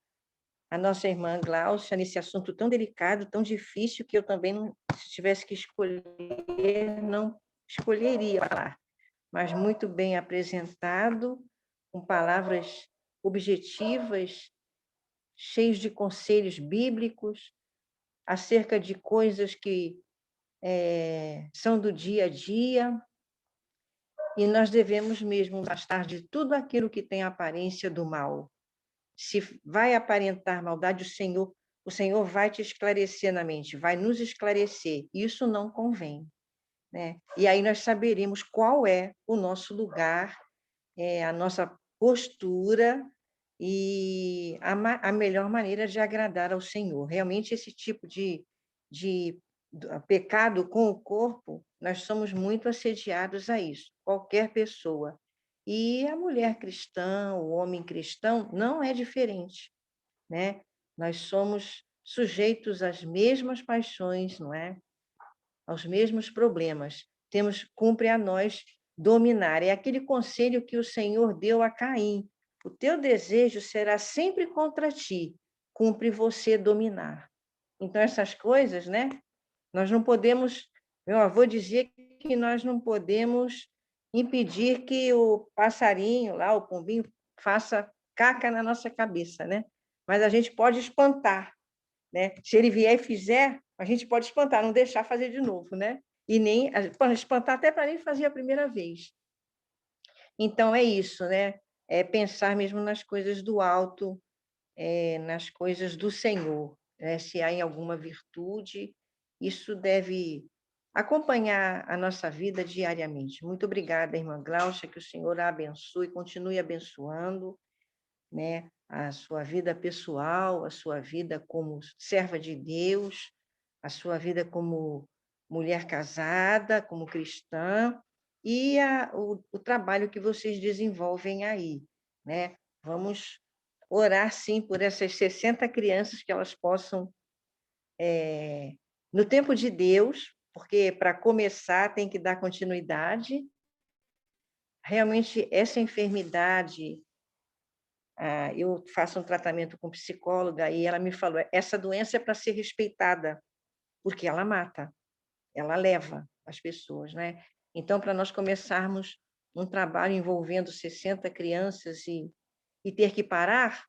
a nossa irmã Gláucia nesse assunto tão delicado, tão difícil, que eu também, se tivesse que escolher, não escolheria falar, mas muito bem apresentado, com palavras objetivas, cheios de conselhos bíblicos, acerca de coisas que são do dia a dia, e nós devemos mesmo afastar de tudo aquilo que tem aparência do mal. Se vai aparentar maldade, o Senhor vai te esclarecer na mente, vai nos esclarecer. Isso não convém, né? E aí nós saberemos qual é o nosso lugar, a nossa postura e a melhor maneira de agradar ao Senhor. Realmente, esse tipo de pecado com o corpo, nós somos muito assediados a isso, qualquer pessoa. E a mulher cristã, o homem cristão, não é diferente, né? Nós somos sujeitos às mesmas paixões, não é? Aos mesmos problemas. Cumpre a nós dominar. É aquele conselho que o Senhor deu a Caim. O teu desejo será sempre contra ti, cumpre você dominar. Então, essas coisas, né? Nós não podemos, meu avô dizia que nós não podemos impedir que o passarinho lá, o pombinho, faça caca na nossa cabeça, né? Mas a gente pode espantar, né? Se ele vier e fizer, a gente pode espantar, não deixar fazer de novo, né? E nem espantar até para nem fazer a primeira vez. Então, é isso, né? É pensar mesmo nas coisas do alto, nas coisas do Senhor, né? Se há em alguma virtude, isso deve acompanhar a nossa vida diariamente. Muito obrigada, irmã Gláucia, que o Senhor a abençoe, continue abençoando, né? A sua vida pessoal, a sua vida como serva de Deus, a sua vida como mulher casada, como cristã, e o trabalho que vocês desenvolvem aí, né? Vamos orar, sim, por essas 60 crianças, que elas possam, no tempo de Deus, porque para começar tem que dar continuidade. Realmente, essa enfermidade, eu faço um tratamento com psicóloga e ela me falou, essa doença é para ser respeitada, porque ela mata, ela leva as pessoas, né? Então, para nós começarmos um trabalho envolvendo 60 crianças e ter que parar,